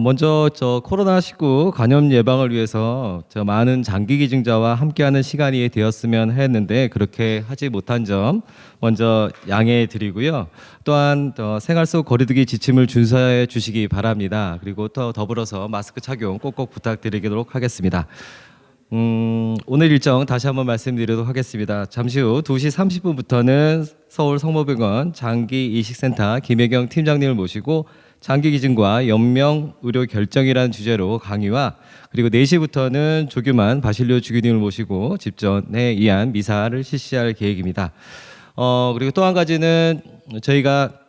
먼저 코로나19 감염 예방을 위해서 많은 장기 기증자와 함께하는 시간이 되었으면 했는데 그렇게 하지 못한 점 먼저 양해해 드리고요. 또한 생활 속 거리두기 지침을 준수해 주시기 바랍니다. 그리고 또 더불어서 마스크 착용 꼭꼭 부탁드리도록 하겠습니다. 오늘 일정 다시 한번 말씀드리도록 하겠습니다. 잠시 후 2시 30분부터는 서울 성모병원 장기이식센터 김혜경 팀장님을 모시고 장기 기증과 연명 의료 결정이라는 주제로 강의와 그리고 4시부터는 조규만 바실리오 주교님을 모시고 집전에 의한 미사를 실시할 계획입니다. 그리고 또 한 가지는 저희가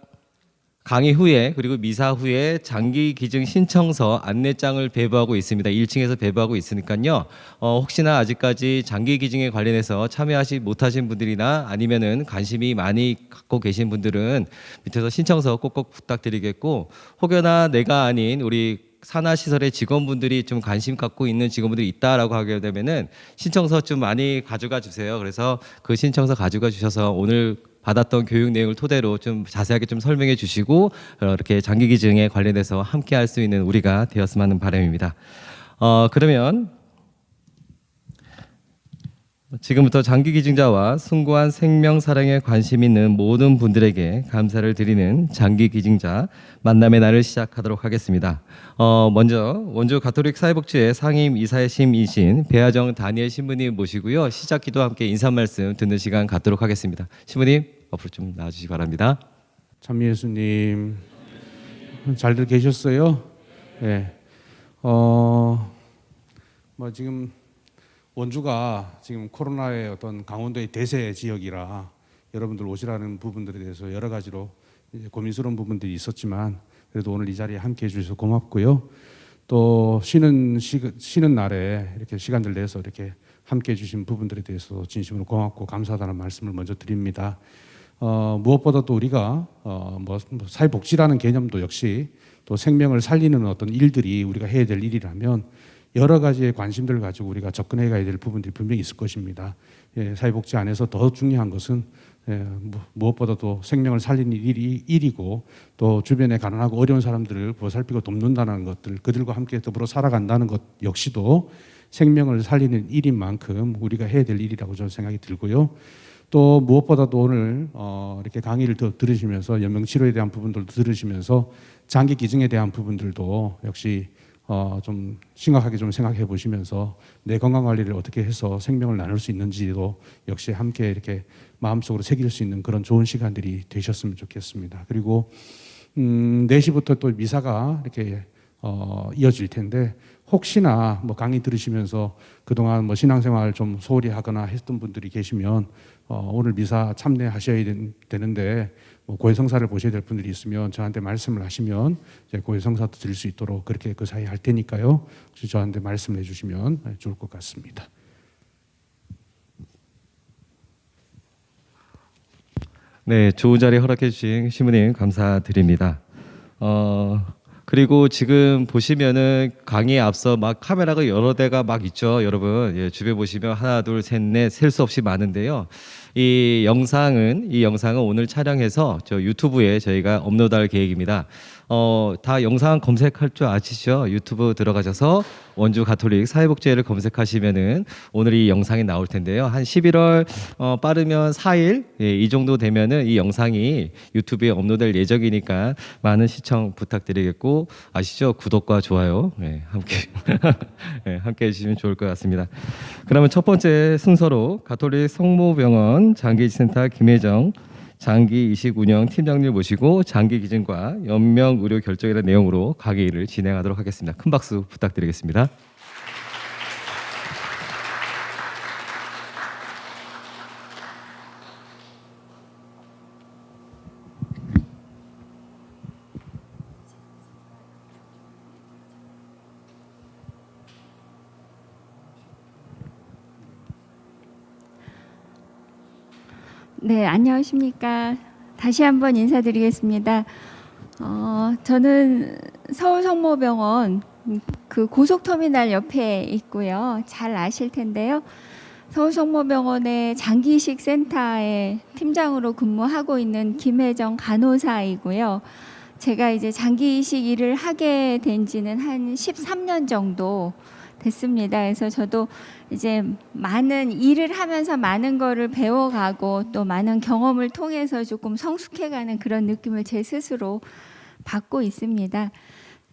강의 후에 그리고 미사 후에 장기 기증 신청서 안내장을 배부하고 있습니다. 1층에서 배부하고 있으니까요. 혹시나 아직까지 장기 기증에 관련해서 참여하지 못하신 분들이나 아니면은 관심이 많이 갖고 계신 분들은 밑에서 신청서 꼭꼭 부탁드리겠고, 혹여나 내가 아닌 우리 산하시설의 직원분들이 좀 관심 갖고 있는 직원분들이 있다라고 하게 되면은 신청서 좀 많이 가져가 주세요. 그래서 그 신청서 가져가 주셔서 오늘 받았던 교육 내용을 토대로 좀 자세하게 좀 설명해 주시고 이렇게 장기 기증에 관련해서 함께 할 수 있는 우리가 되었으면 하는 바람입니다. 그러면 지금부터 장기 기증자와 숭고한 생명 사랑에 관심 있는 모든 분들에게 감사를 드리는 장기 기증자 만남의 날을 시작하도록 하겠습니다. 먼저 원주 가톨릭 사회복지회 상임 이사심이신 배하정 다니엘 신부님 모시고요. 시작 기도와 함께 인사 말씀 듣는 시간 갖도록 하겠습니다. 신부님 앞으로 좀 나와주시기 바랍니다. 참 예수님 잘들 계셨어요? 네. 지금 원주가 지금 코로나의 어떤 강원도의 대세 지역이라 여러분들 오시라는 부분들에 대해서 여러 가지로 이제 고민스러운 부분들이 있었지만 그래도 오늘 이 자리에 함께 해주셔서 고맙고요. 또 쉬는 날에 이렇게 시간들 내서 이렇게 함께 해주신 부분들에 대해서 진심으로 고맙고 감사하다는 말씀을 먼저 드립니다. 무엇보다도 우리가 사회복지라는 개념도 역시 또 생명을 살리는 어떤 일들이 우리가 해야 될 일이라면 여러 가지의 관심들을 가지고 우리가 접근해 가야 될 부분들이 분명히 있을 것입니다. 사회복지 안에서 더 중요한 것은 무엇보다도 생명을 살리는 일이고 또 주변에 가난하고 어려운 사람들을 보살피고 돕는다는 것들, 그들과 함께 더불어 살아간다는 것 역시도 생명을 살리는 일인 만큼 우리가 해야 될 일이라고 저는 생각이 들고요. 또 무엇보다도 오늘 이렇게 강의를 들으시면서 연명치료에 대한 부분들도 들으시면서 장기 기증에 대한 부분들도 역시 좀 심각하게 좀 생각해 보시면서 내 건강 관리를 어떻게 해서 생명을 나눌 수 있는지도 역시 함께 이렇게 마음속으로 새길 수 있는 그런 좋은 시간들이 되셨으면 좋겠습니다. 그리고 4시부터 또 미사가 이렇게 이어질 텐데 혹시나 강의 들으시면서 그동안 신앙생활 좀 소홀히 하거나 했던 분들이 계시면 오늘 미사 참여하셔야 되는데 고해성사를 보셔야 될 분들이 있으면 저한테 말씀을 하시면 이제 고해성사도 드릴 수 있도록 그렇게 그 사이에 할 테니까요. 혹시 저한테 말씀을 해주시면 좋을 것 같습니다. 네, 좋은 자리 허락해 주신 신부님 감사드립니다. 그리고 지금 보시면은 강의에 앞서 막 카메라가 여러 대가 막 있죠, 여러분. 주변 보시면 하나, 둘, 셋, 넷 셀 수 없이 많은데요. 이 영상은 오늘 촬영해서 저 유튜브에 저희가 업로드할 계획입니다. 다 영상 검색할 줄 아시죠? 유튜브 들어가셔서 원주 가톨릭 사회복지회를 검색하시면은 오늘 이 영상이 나올 텐데요. 한 11월 빠르면 4일 이 정도 되면은 이 영상이 유튜브에 업로드될 예정이니까 많은 시청 부탁드리겠고, 아시죠? 구독과 좋아요 함께 함께 해주시면 좋을 것 같습니다. 그러면 첫 번째 순서로 가톨릭 성모병원 장기이식센터 김혜정 장기 이식 운영 팀장님 모시고 장기 기증과 연명 의료 결정이라는 내용으로 강의를 진행하도록 하겠습니다. 큰 박수 부탁드리겠습니다. 네, 안녕하십니까. 다시 한번 인사드리겠습니다. 저는 서울 성모병원 그 고속터미널 옆에 있고요. 잘 아실 텐데요. 서울 성모병원의 장기이식 센터의 팀장으로 근무하고 있는 김혜정 간호사이고요. 제가 이제 장기 이식 일을 하게 된 지는 한 13년 정도 됐습니다. 그래서 저도 이제 많은 일을 하면서 많은 거를 배워가고 또 많은 경험을 통해서 조금 성숙해가는 그런 느낌을 제 스스로 받고 있습니다.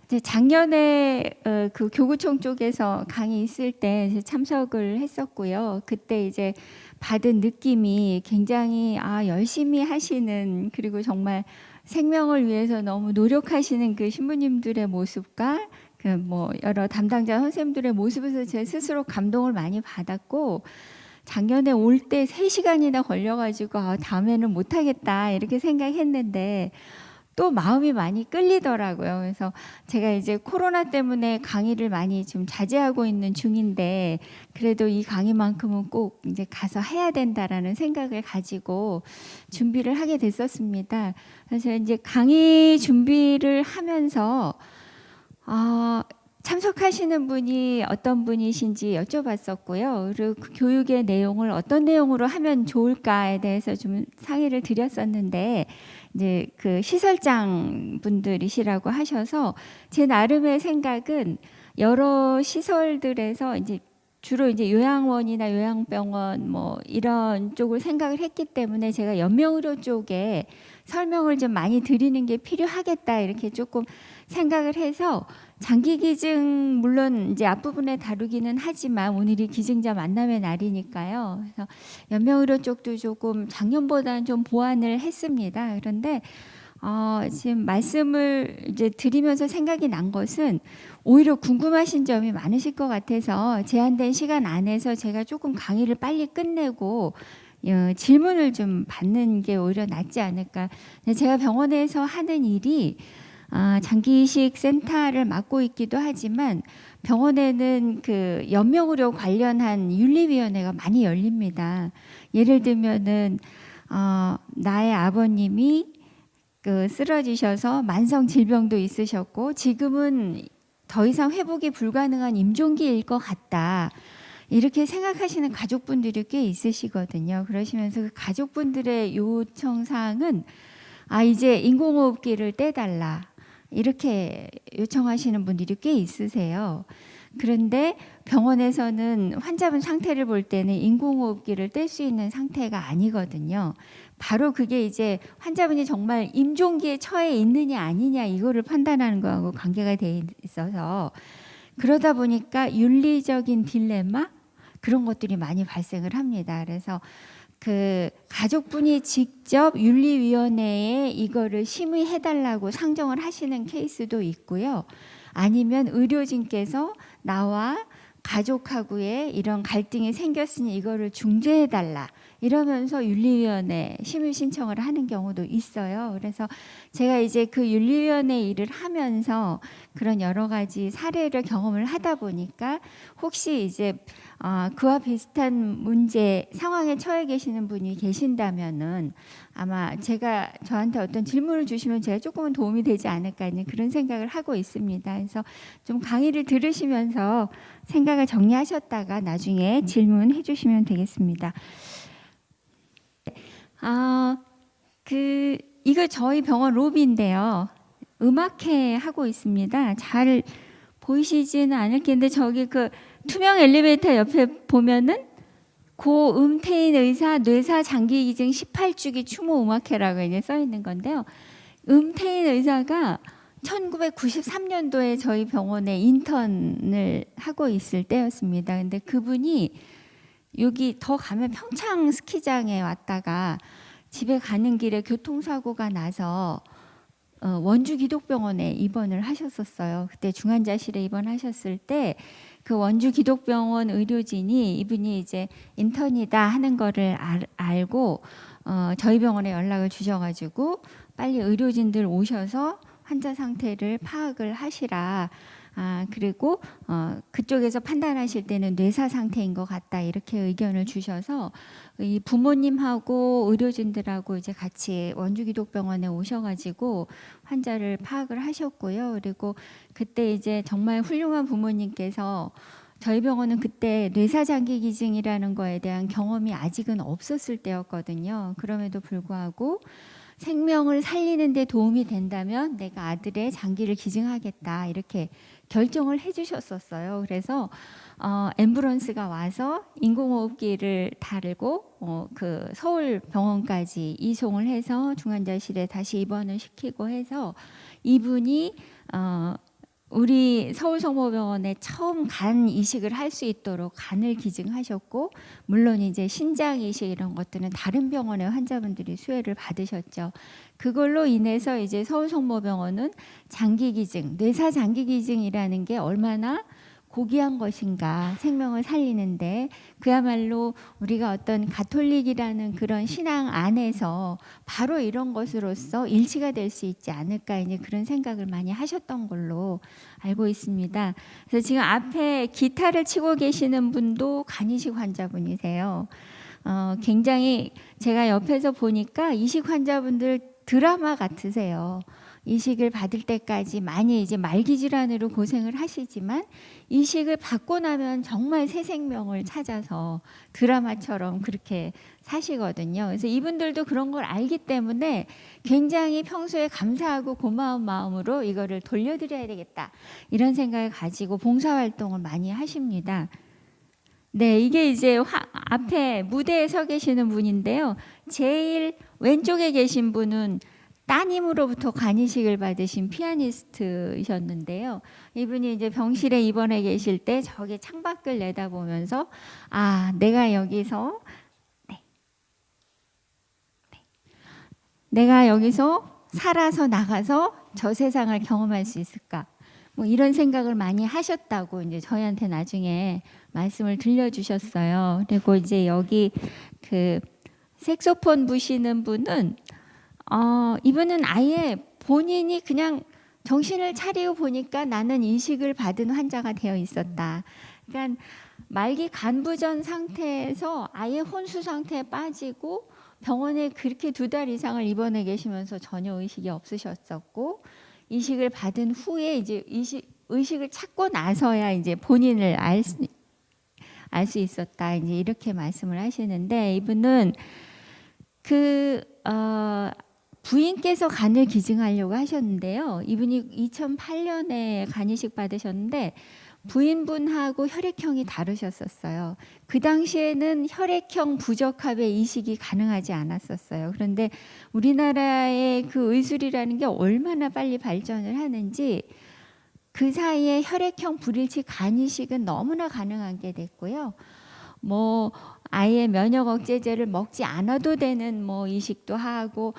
이제 작년에 그 교구청 쪽에서 강의 있을 때 이제 참석을 했었고요. 그때 이제 받은 느낌이 굉장히 열심히 하시는, 그리고 정말 생명을 위해서 너무 노력하시는 그 신부님들의 모습과 그 뭐 여러 담당자 선생님들의 모습에서 제 스스로 감동을 많이 받았고, 작년에 올 때 3시간이나 걸려가지고 다음에는 못하겠다 이렇게 생각했는데 또 마음이 많이 끌리더라고요. 그래서 제가 이제 코로나 때문에 강의를 많이 좀 자제하고 있는 중인데 그래도 이 강의만큼은 꼭 이제 가서 해야 된다라는 생각을 가지고 준비를 하게 됐었습니다. 그래서 이제 강의 준비를 하면서 참석하시는 분이 어떤 분이신지 여쭤봤었고요. 그리고 그 교육의 내용을 어떤 내용으로 하면 좋을까에 대해서 좀 상의를 드렸었는데 이제 그 시설장 분들이시라고 하셔서 제 나름의 생각은 여러 시설들에서 이제 주로 이제 요양원이나 요양병원 뭐 이런 쪽을 생각을 했기 때문에 제가 연명의료 쪽에 설명을 좀 많이 드리는 게 필요하겠다 이렇게 조금 생각을 해서 장기 기증 물론 이제 앞부분에 다루기는 하지만 오늘이 기증자 만남의 날이니까요. 그래서 연명의료 쪽도 조금 작년보다는 좀 보완을 했습니다. 그런데 지금 말씀을 이제 드리면서 생각이 난 것은 오히려 궁금하신 점이 많으실 것 같아서 제한된 시간 안에서 제가 조금 강의를 빨리 끝내고 질문을 좀 받는 게 오히려 낫지 않을까. 제가 병원에서 하는 일이 장기이식 센터를 맡고 있기도 하지만 병원에는 그 연명의료 관련한 윤리위원회가 많이 열립니다. 예를 들면은 나의 아버님이 그 쓰러지셔서 만성 질병도 있으셨고 지금은 더 이상 회복이 불가능한 임종기일 것 같다. 이렇게 생각하시는 가족분들이 꽤 있으시거든요. 그러시면서 그 가족분들의 요청사항은 이제 인공호흡기를 떼달라. 이렇게 요청하시는 분들이 꽤 있으세요. 그런데 병원에서는 환자분 상태를 볼 때는 인공호흡기를 뗄 수 있는 상태가 아니거든요. 바로 그게 이제 환자분이 정말 임종기에 처해 있느냐 아니냐 이거를 판단하는 거하고 관계가 돼 있어서 그러다 보니까 윤리적인 딜레마 그런 것들이 많이 발생을 합니다. 그래서 그 가족분이 직접 윤리위원회에 이거를 심의해달라고 상정을 하시는 케이스도 있고요. 아니면 의료진께서 나와 가족하고의 이런 갈등이 생겼으니 이거를 중재해달라 이러면서 윤리위원회 심의 신청을 하는 경우도 있어요. 그래서 제가 이제 그 윤리위원회 일을 하면서 그런 여러 가지 사례를 경험을 하다 보니까 혹시 이제 그와 비슷한 문제 상황에 처해 계시는 분이 계신다면은 아마 제가 저한테 어떤 질문을 주시면 제가 조금은 도움이 되지 않을까 하는 그런 생각을 하고 있습니다. 그래서 좀 강의를 들으시면서 생각을 정리하셨다가 나중에 질문해 주시면 되겠습니다. 이거 저희 병원 로비인데요. 음악회 하고 있습니다. 잘 보이시지는 않을 텐데 저기 그 투명 엘리베이터 옆에 보면은 고음태인 의사 뇌사 장기 기증 18주기 추모 음악회라고 이제 써 있는 건데요. 음태인 의사가 1993년도에 저희 병원에 인턴을 하고 있을 때였습니다. 근데 그분이 여기 더 가면 평창 스키장에 왔다가 집에 가는 길에 교통사고가 나서 원주 기독병원에 입원을 하셨었어요. 그때 중환자실에 입원하셨을 때 그 원주 기독병원 의료진이 이분이 이제 인턴이다 하는 거를 알고 저희 병원에 연락을 주셔가지고 빨리 의료진들 오셔서 환자 상태를 파악을 하시라. 그리고 그쪽에서 판단하실 때는 뇌사 상태인 것 같다 이렇게 의견을 주셔서 이 부모님하고 의료진들하고 이제 같이 원주기독병원에 오셔가지고 환자를 파악을 하셨고요. 그리고 그때 이제 정말 훌륭한 부모님께서 저희 병원은 그때 뇌사장기 기증이라는 거에 대한 경험이 아직은 없었을 때였거든요. 그럼에도 불구하고 생명을 살리는 데 도움이 된다면 내가 아들의 장기를 기증하겠다 이렇게 결정을 해주셨었어요. 그래서 앰뷸런스가 와서 인공호흡기를 달고 그 서울 병원까지 이송을 해서 중환자실에 다시 입원을 시키고 해서 이분이 우리 서울성모병원에 처음 간 이식을 할 수 있도록 간을 기증하셨고, 물론 이제 신장 이식 이런 것들은 다른 병원의 환자분들이 수혜를 받으셨죠. 그걸로 인해서 이제 서울성모병원은 장기 기증, 뇌사 장기 기증이라는 게 얼마나 고귀한 것인가, 생명을 살리는데 그야말로 우리가 어떤 가톨릭이라는 그런 신앙 안에서 바로 이런 것으로서 일치가 될 수 있지 않을까, 이제 그런 생각을 많이 하셨던 걸로 알고 있습니다. 그래서 지금 앞에 기타를 치고 계시는 분도 간이식 환자분이세요. 굉장히 제가 옆에서 보니까 이식 환자분들 드라마 같으세요. 이식을 받을 때까지 많이 이제 말기 질환으로 고생을 하시지만 이식을 받고 나면 정말 새 생명을 찾아서 드라마처럼 그렇게 사시거든요. 그래서 이분들도 그런 걸 알기 때문에 굉장히 평소에 감사하고 고마운 마음으로 이거를 돌려드려야 되겠다 이런 생각을 가지고 봉사활동을 많이 하십니다. 네, 이게 이제 앞에 무대에 서 계시는 분인데요. 제일 왼쪽에 계신 분은 따님으로부터 간이식을 받으신 피아니스트셨는데요. 이분이 이제 병실에 입원해 계실 때 저기 창밖을 내다보면서 내가 여기서 내가 여기서 살아서 나가서 저 세상을 경험할 수 있을까? 뭐 이런 생각을 많이 하셨다고 이제 저희한테 나중에 말씀을 들려주셨어요. 그리고 이제 여기 그 색소폰 부시는 분은 이분은 아예 본인이 그냥 정신을 차리고 보니까 나는 이식을 받은 환자가 되어 있었다. 그러니까 말기 간부전 상태에서 아예 혼수 상태에 빠지고 병원에 그렇게 2달 이상을 입원해 계시면서 전혀 의식이 없으셨었고, 이식을 받은 후에 이제 의식을 찾고 나서야 이제 본인을 알 수 있었다. 이제 이렇게 말씀을 하시는데, 이분은 부인께서 간을 기증하려고 하셨는데요. 이분이 2008년에 간이식 받으셨는데 부인분하고 혈액형이 다르셨었어요. 그 당시에는 혈액형 부적합의 이식이 가능하지 않았었어요. 그런데 우리나라의 그 의술이라는 게 얼마나 빨리 발전을 하는지 그 사이에 혈액형 불일치 간이식은 너무나 가능한 게 됐고요. 뭐 아예 면역 억제제를 먹지 않아도 되는 뭐 이식도 하고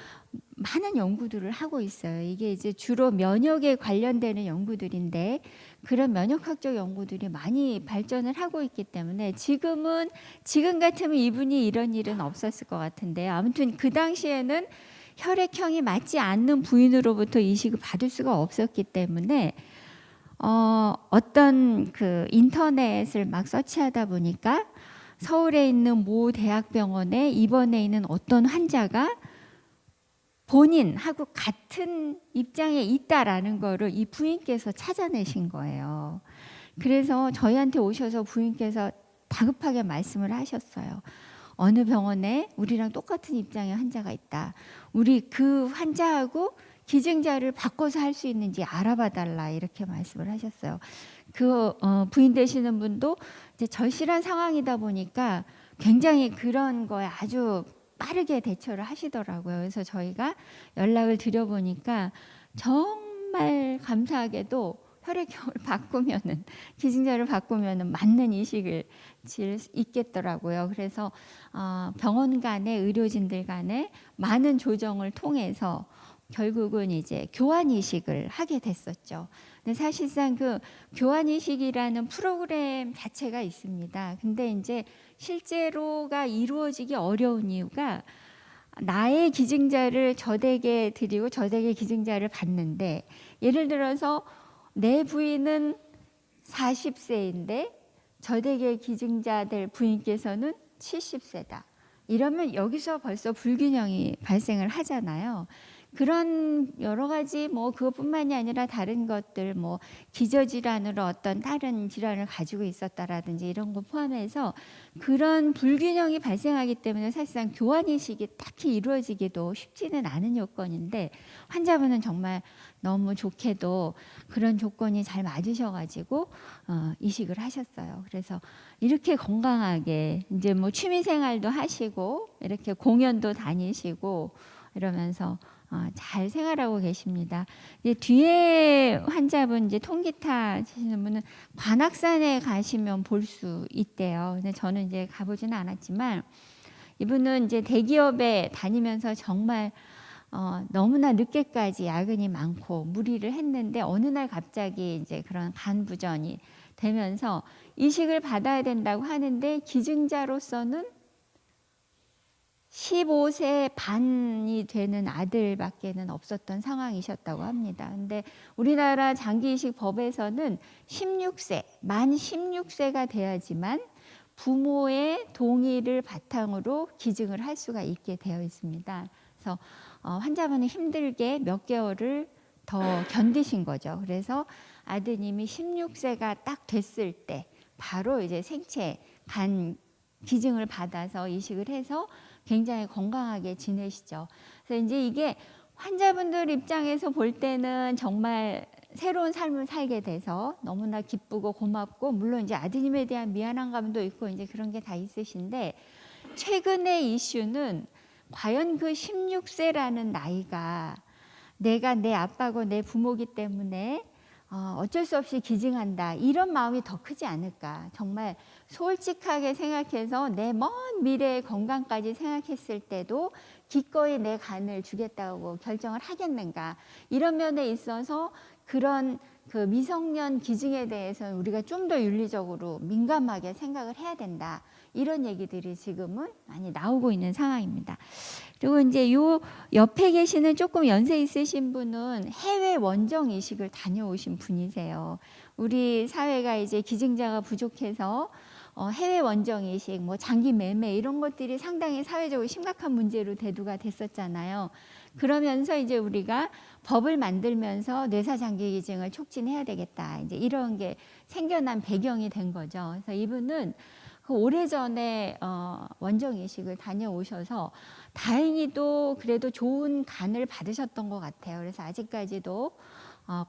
많은 연구들을 하고 있어요. 이게 이제 주로 면역에 관련되는 연구들인데 그런 면역학적 연구들이 많이 발전을 하고 있기 때문에 지금 같으면 이분이 이런 일은 없었을 것 같은데요. 아무튼 그 당시에는 혈액형이 맞지 않는 부인으로부터 이식을 받을 수가 없었기 때문에 어떤 그 인터넷을 막 서치하다 보니까 서울에 있는 모 대학병원에 입원해 있는 어떤 환자가 본인하고 같은 입장에 있다라는 거를 이 부인께서 찾아내신 거예요. 그래서 저희한테 오셔서 부인께서 다급하게 말씀을 하셨어요. 어느 병원에 우리랑 똑같은 입장의 환자가 있다. 우리 그 환자하고 기증자를 바꿔서 할 수 있는지 알아봐 달라 이렇게 말씀을 하셨어요. 그 부인 되시는 분도 이제 절실한 상황이다 보니까 굉장히 그런 거에 아주 빠르게 대처를 하시더라고요. 그래서 저희가 연락을 드려보니까 정말 감사하게도 혈액형을 바꾸면은 기증자를 바꾸면은 맞는 이식을 질 수 있겠더라고요. 그래서 병원 간에 의료진들 간에 많은 조정을 통해서 결국은 이제 교환 이식을 하게 됐었죠. 근데 사실상 그 교환 이식이라는 프로그램 자체가 있습니다. 근데 이제 실제로가 이루어지기 어려운 이유가 나의 기증자를 저 댁에 드리고 저 댁의 기증자를 받는데, 예를 들어서 내 부인은 40세인데 저 댁의 기증자들 부인께서는 70세다. 이러면 여기서 벌써 불균형이 발생을 하잖아요. 그런 여러 가지 뭐 그것뿐만이 아니라 다른 것들 뭐 기저질환으로 어떤 다른 질환을 가지고 있었다라든지 이런 거 포함해서 그런 불균형이 발생하기 때문에 사실상 교환 이식이 딱히 이루어지기도 쉽지는 않은 요건인데 환자분은 정말 너무 좋게도 그런 조건이 잘 맞으셔가지고 이식을 하셨어요. 그래서 이렇게 건강하게 이제 뭐 취미 생활도 하시고 이렇게 공연도 다니시고 이러면서 잘 생활하고 계십니다. 이제 뒤에 환자분 이제 통기타 치시는 분은 관악산에 가시면 볼 수 있대요. 근데 저는 이제 가보지는 않았지만 이분은 이제 대기업에 다니면서 정말 너무나 늦게까지 야근이 많고 무리를 했는데 어느 날 갑자기 이제 그런 간 부전이 되면서 이식을 받아야 된다고 하는데 기증자로서는 15세 반이 되는 아들밖에는 없었던 상황이셨다고 합니다. 근데 우리나라 장기이식 법에서는 16세, 만 16세가 돼야지만 부모의 동의를 바탕으로 기증을 할 수가 있게 되어 있습니다. 그래서 환자분은 힘들게 몇 개월을 더 견디신 거죠. 그래서 아드님이 16세가 딱 됐을 때 바로 이제 생체 간 기증을 받아서 이식을 해서 굉장히 건강하게 지내시죠. 그래서 이제 이게 환자분들 입장에서 볼 때는 정말 새로운 삶을 살게 돼서 너무나 기쁘고 고맙고 물론 이제 아드님에 대한 미안한 감도 있고 이제 그런 게 다 있으신데 최근의 이슈는 과연 그 16세라는 나이가 내가 내 아빠고 내 부모기 때문에 어쩔 수 없이 기증한다 이런 마음이 더 크지 않을까. 정말 솔직하게 생각해서 내 먼 미래의 건강까지 생각했을 때도 기꺼이 내 간을 주겠다고 결정을 하겠는가. 이런 면에 있어서 그런 그 미성년 기증에 대해서는 우리가 좀 더 윤리적으로 민감하게 생각을 해야 된다. 이런 얘기들이 지금은 많이 나오고 있는 상황입니다. 그리고 이제 요 옆에 계시는 조금 연세 있으신 분은 해외 원정 이식을 다녀오신 분이세요. 우리 사회가 이제 기증자가 부족해서 해외 원정 이식, 뭐 장기 매매 이런 것들이 상당히 사회적으로 심각한 문제로 대두가 됐었잖아요. 그러면서 이제 우리가 법을 만들면서 뇌사 장기 기증을 촉진해야 되겠다. 이제 이런 게 생겨난 배경이 된 거죠. 그래서 이분은 그 오래전에 원정 이식을 다녀오셔서 다행히도 그래도 좋은 간을 받으셨던 것 같아요. 그래서 아직까지도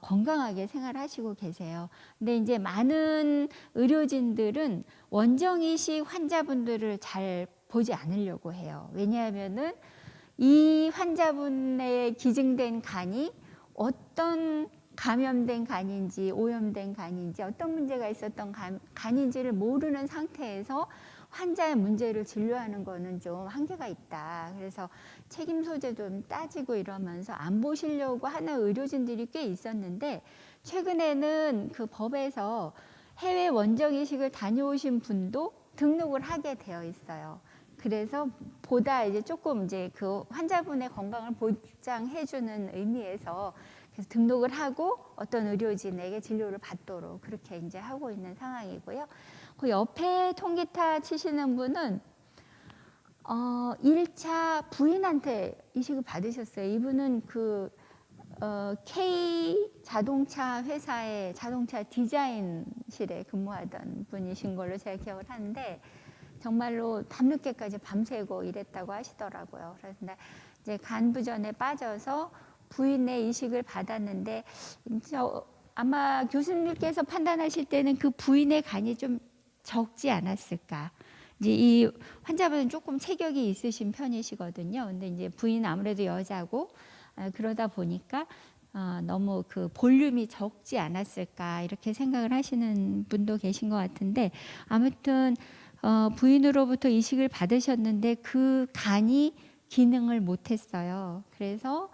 건강하게 생활하시고 계세요. 근데 이제 많은 의료진들은 원정 이식 환자분들을 잘 보지 않으려고 해요. 왜냐하면은 이 환자분의 기증된 간이 어떤 감염된 간인지 오염된 간인지 어떤 문제가 있었던 간인지를 모르는 상태에서 환자의 문제를 진료하는 거는 좀 한계가 있다. 그래서 책임 소재 좀 따지고 이러면서 안 보시려고 하는 의료진들이 꽤 있었는데 최근에는 그 법에서 해외 원정 이식을 다녀오신 분도 등록을 하게 되어 있어요. 그래서 보다 이제 조금 이제 그 환자분의 건강을 보장해주는 의미에서 그래서 등록을 하고 어떤 의료진에게 진료를 받도록 그렇게 이제 하고 있는 상황이고요. 그 옆에 통기타 치시는 분은 1차 부인한테 이식을 받으셨어요. 이분은 그 K 자동차 회사의 자동차 디자인실에 근무하던 분이신 걸로 제가 기억을 하는데 정말로 밤늦게까지 밤새고 일했다고 하시더라고요. 그래서 이제 간부전에 빠져서 부인의 이식을 받았는데 아마 교수님께서 판단하실 때는 그 부인의 간이 좀 적지 않았을까. 이제 이 환자분은 조금 체격이 있으신 편이시거든요. 근데 이제 부인은 아무래도 여자고 그러다 보니까 너무 그 볼륨이 적지 않았을까 이렇게 생각을 하시는 분도 계신 것 같은데 아무튼 부인으로부터 이식을 받으셨는데 그 간이 기능을 못했어요. 그래서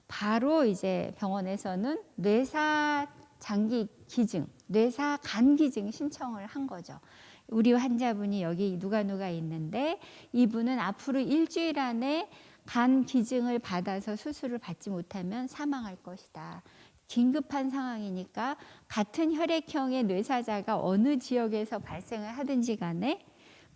바로 이제 병원에서는 뇌사 장기 기증, 뇌사 간 기증 신청을 한 거죠. 우리 환자분이 여기 누가 있는데 이분은 앞으로 일주일 안에 간 기증을 받아서 수술을 받지 못하면 사망할 것이다. 긴급한 상황이니까 같은 혈액형의 뇌사자가 어느 지역에서 발생을 하든지 간에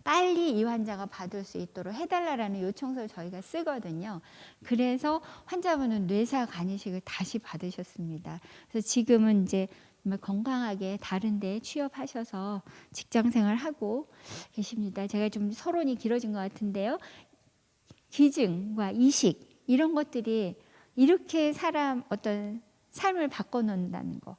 빨리 이 환자가 받을 수 있도록 해달라라는 요청서를 저희가 쓰거든요. 그래서 환자분은 뇌사 간이식을 다시 받으셨습니다. 그래서 지금은 이제 정말 건강하게 다른 데에 취업하셔서 직장 생활하고 계십니다. 제가 좀 서론이 길어진 것 같은데요. 기증과 이식 이런 것들이 이렇게 사람 어떤 삶을 바꿔놓는다는 거,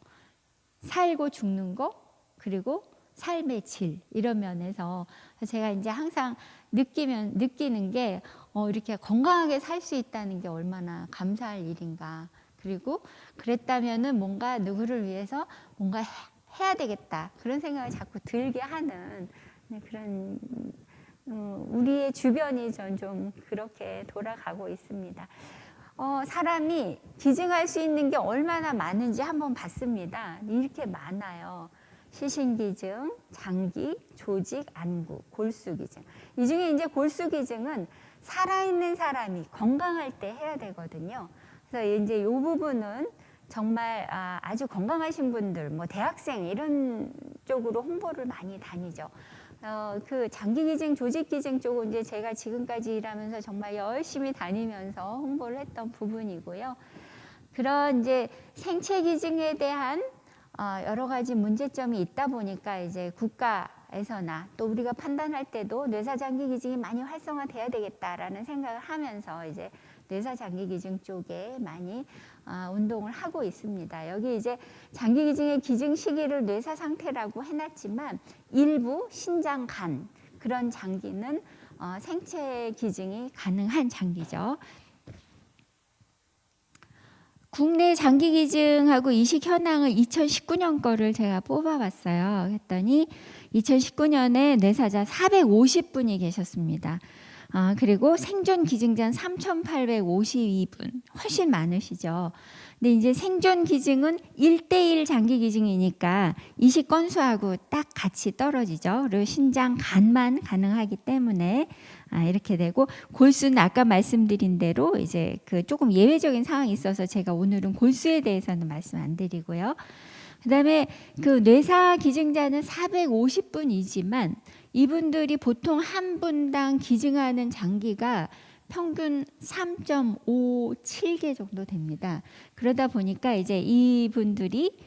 살고 죽는 거, 그리고 삶의 질 이런 면에서 제가 이제 항상 느끼는 게 이렇게 건강하게 살 수 있다는 게 얼마나 감사할 일인가. 그리고 그랬다면은 뭔가 누구를 위해서 뭔가 해야 되겠다 그런 생각을 자꾸 들게 하는 그런 우리의 주변이 전 좀 그렇게 돌아가고 있습니다. 사람이 기증할 수 있는 게 얼마나 많은지 한번 봤습니다. 이렇게 많아요. 시신기증, 장기, 조직, 안구, 골수기증. 이 중에 이제 골수기증은 살아있는 사람이 건강할 때 해야 되거든요. 그래서 이제 이 부분은 정말 아주 건강하신 분들, 뭐 대학생 이런 쪽으로 홍보를 많이 다니죠. 그 장기기증, 조직기증 쪽은 이제 제가 지금까지 일하면서 정말 열심히 다니면서 홍보를 했던 부분이고요. 그런 이제 생체기증에 대한 여러 가지 문제점이 있다 보니까 이제 국가에서나 또 우리가 판단할 때도 뇌사장기기증이 많이 활성화돼야 되겠다라는 생각을 하면서 이제 뇌사장기기증 쪽에 많이 운동을 하고 있습니다. 여기 이제 장기기증의 기증 시기를 뇌사 상태라고 해놨지만 일부 신장, 간 그런 장기는 생체 기증이 가능한 장기죠. 국내 장기기증하고 이식 현황을 2019년 거를 제가 뽑아봤어요. 했더니 2019년에 뇌사자 450분이 계셨습니다. 그리고 생존 기증자 3,852분, 훨씬 많으시죠. 근데 이제 생존 기증은 1:1 장기 기증이니까 이식 건수하고 딱 같이 떨어지죠. 그리고 신장, 간만 가능하기 때문에 이렇게 되고, 골수는 아까 말씀드린 대로 이제 그 조금 예외적인 상황이 있어서 제가 오늘은 골수에 대해서는 말씀 안 드리고요. 그다음에 그 뇌사 기증자는 450분이지만 이분들이 보통 한 분당 기증하는 장기가 평균 3.57개 정도 됩니다. 그러다 보니까 이제 이분들이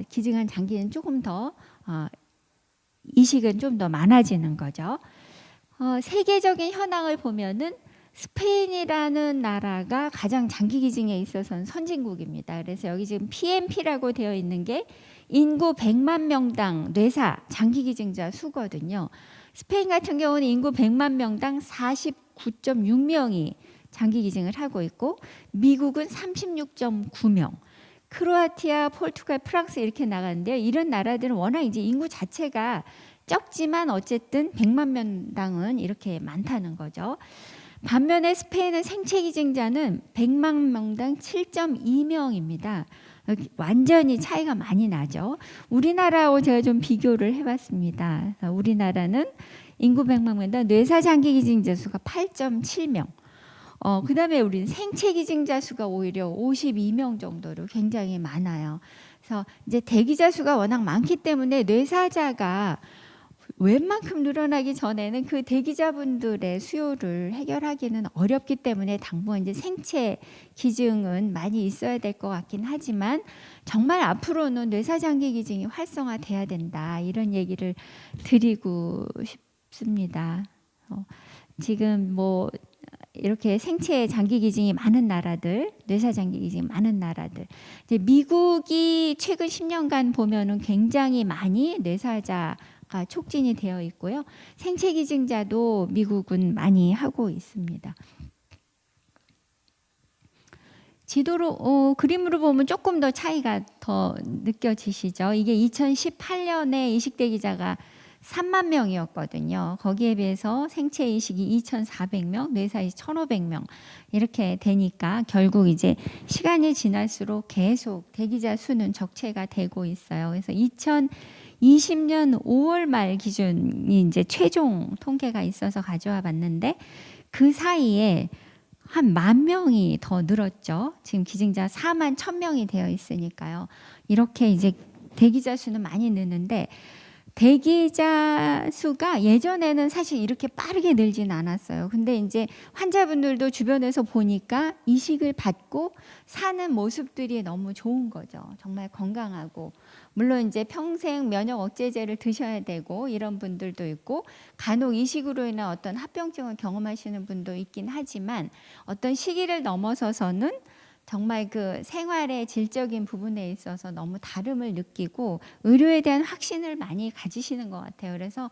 기증한 장기는 조금 더 이식은 좀 더 많아지는 거죠. 세계적인 현황을 보면은 스페인이라는 나라가 가장 장기 기증에 있어서는 선진국입니다. 그래서 여기 지금 PMP라고 되어 있는 게 인구 100만 명당 뇌사 장기 기증자 수거든요. 스페인 같은 경우는 인구 100만 명당 49.6명이 장기 기증을 하고 있고, 미국은 36.9명, 크로아티아, 포르투갈, 프랑스 이렇게 나가는데요. 이런 나라들은 워낙 이제 인구 자체가 적지만 어쨌든 100만 명당은 이렇게 많다는 거죠. 반면에 스페인은 생체 기증자는 100만 명당 7.2명입니다. 완전히 차이가 많이 나죠. 우리나라하고 제가 좀 비교를 해봤습니다. 우리나라는 인구 100만 명당 뇌사 장기 기증자 수가 8.7명. 그 다음에 우리는 생체 기증자 수가 오히려 52명 정도로 굉장히 많아요. 그래서 이제 대기자 수가 워낙 많기 때문에 뇌사자가 웬만큼 늘어나기 전에는 그 대기자분들의 수요를 해결하기는 어렵기 때문에 당분간 이제 생체 기증은 많이 있어야 될 것 같긴 하지만, 정말 앞으로는 뇌사장기 기증이 활성화돼야 된다 이런 얘기를 드리고 싶습니다. 지금 뭐 이렇게 생체 장기 기증이 많은 나라들, 뇌사 장기 기증이 많은 나라들, 이제 미국이 최근 10년간 보면은 굉장히 많이 뇌사자가 촉진이 되어 있고요. 생체 기증자도 미국은 많이 하고 있습니다. 지도로 그림으로 보면 조금 더 차이가 더 느껴지시죠. 이게 2018년에 이식대기자가 3만 명이었거든요. 거기에 비해서 생체 이식이 2,400명, 뇌사 이식 1,500명 이렇게 되니까 결국 이제 시간이 지날수록 계속 대기자 수는 적체가 되고 있어요. 그래서 2020년 5월 말 기준이 이제 최종 통계가 있어서 가져와 봤는데, 그 사이에 한 10,000명이 더 늘었죠. 지금 기증자 4만 1,000명이 되어 있으니까요. 이렇게 이제 대기자 수는 많이 느는데, 대기자 수가 예전에는 사실 이렇게 빠르게 늘진 않았어요. 근데 이제 환자분들도 주변에서 보니까 이식을 받고 사는 모습들이 너무 좋은 거죠. 정말 건강하고. 물론 이제 평생 면역 억제제를 드셔야 되고 이런 분들도 있고 간혹 이식으로 인한 어떤 합병증을 경험하시는 분도 있긴 하지만 어떤 시기를 넘어서서는 정말 그 생활의 질적인 부분에 있어서 너무 다름을 느끼고 의료에 대한 확신을 많이 가지시는 것 같아요. 그래서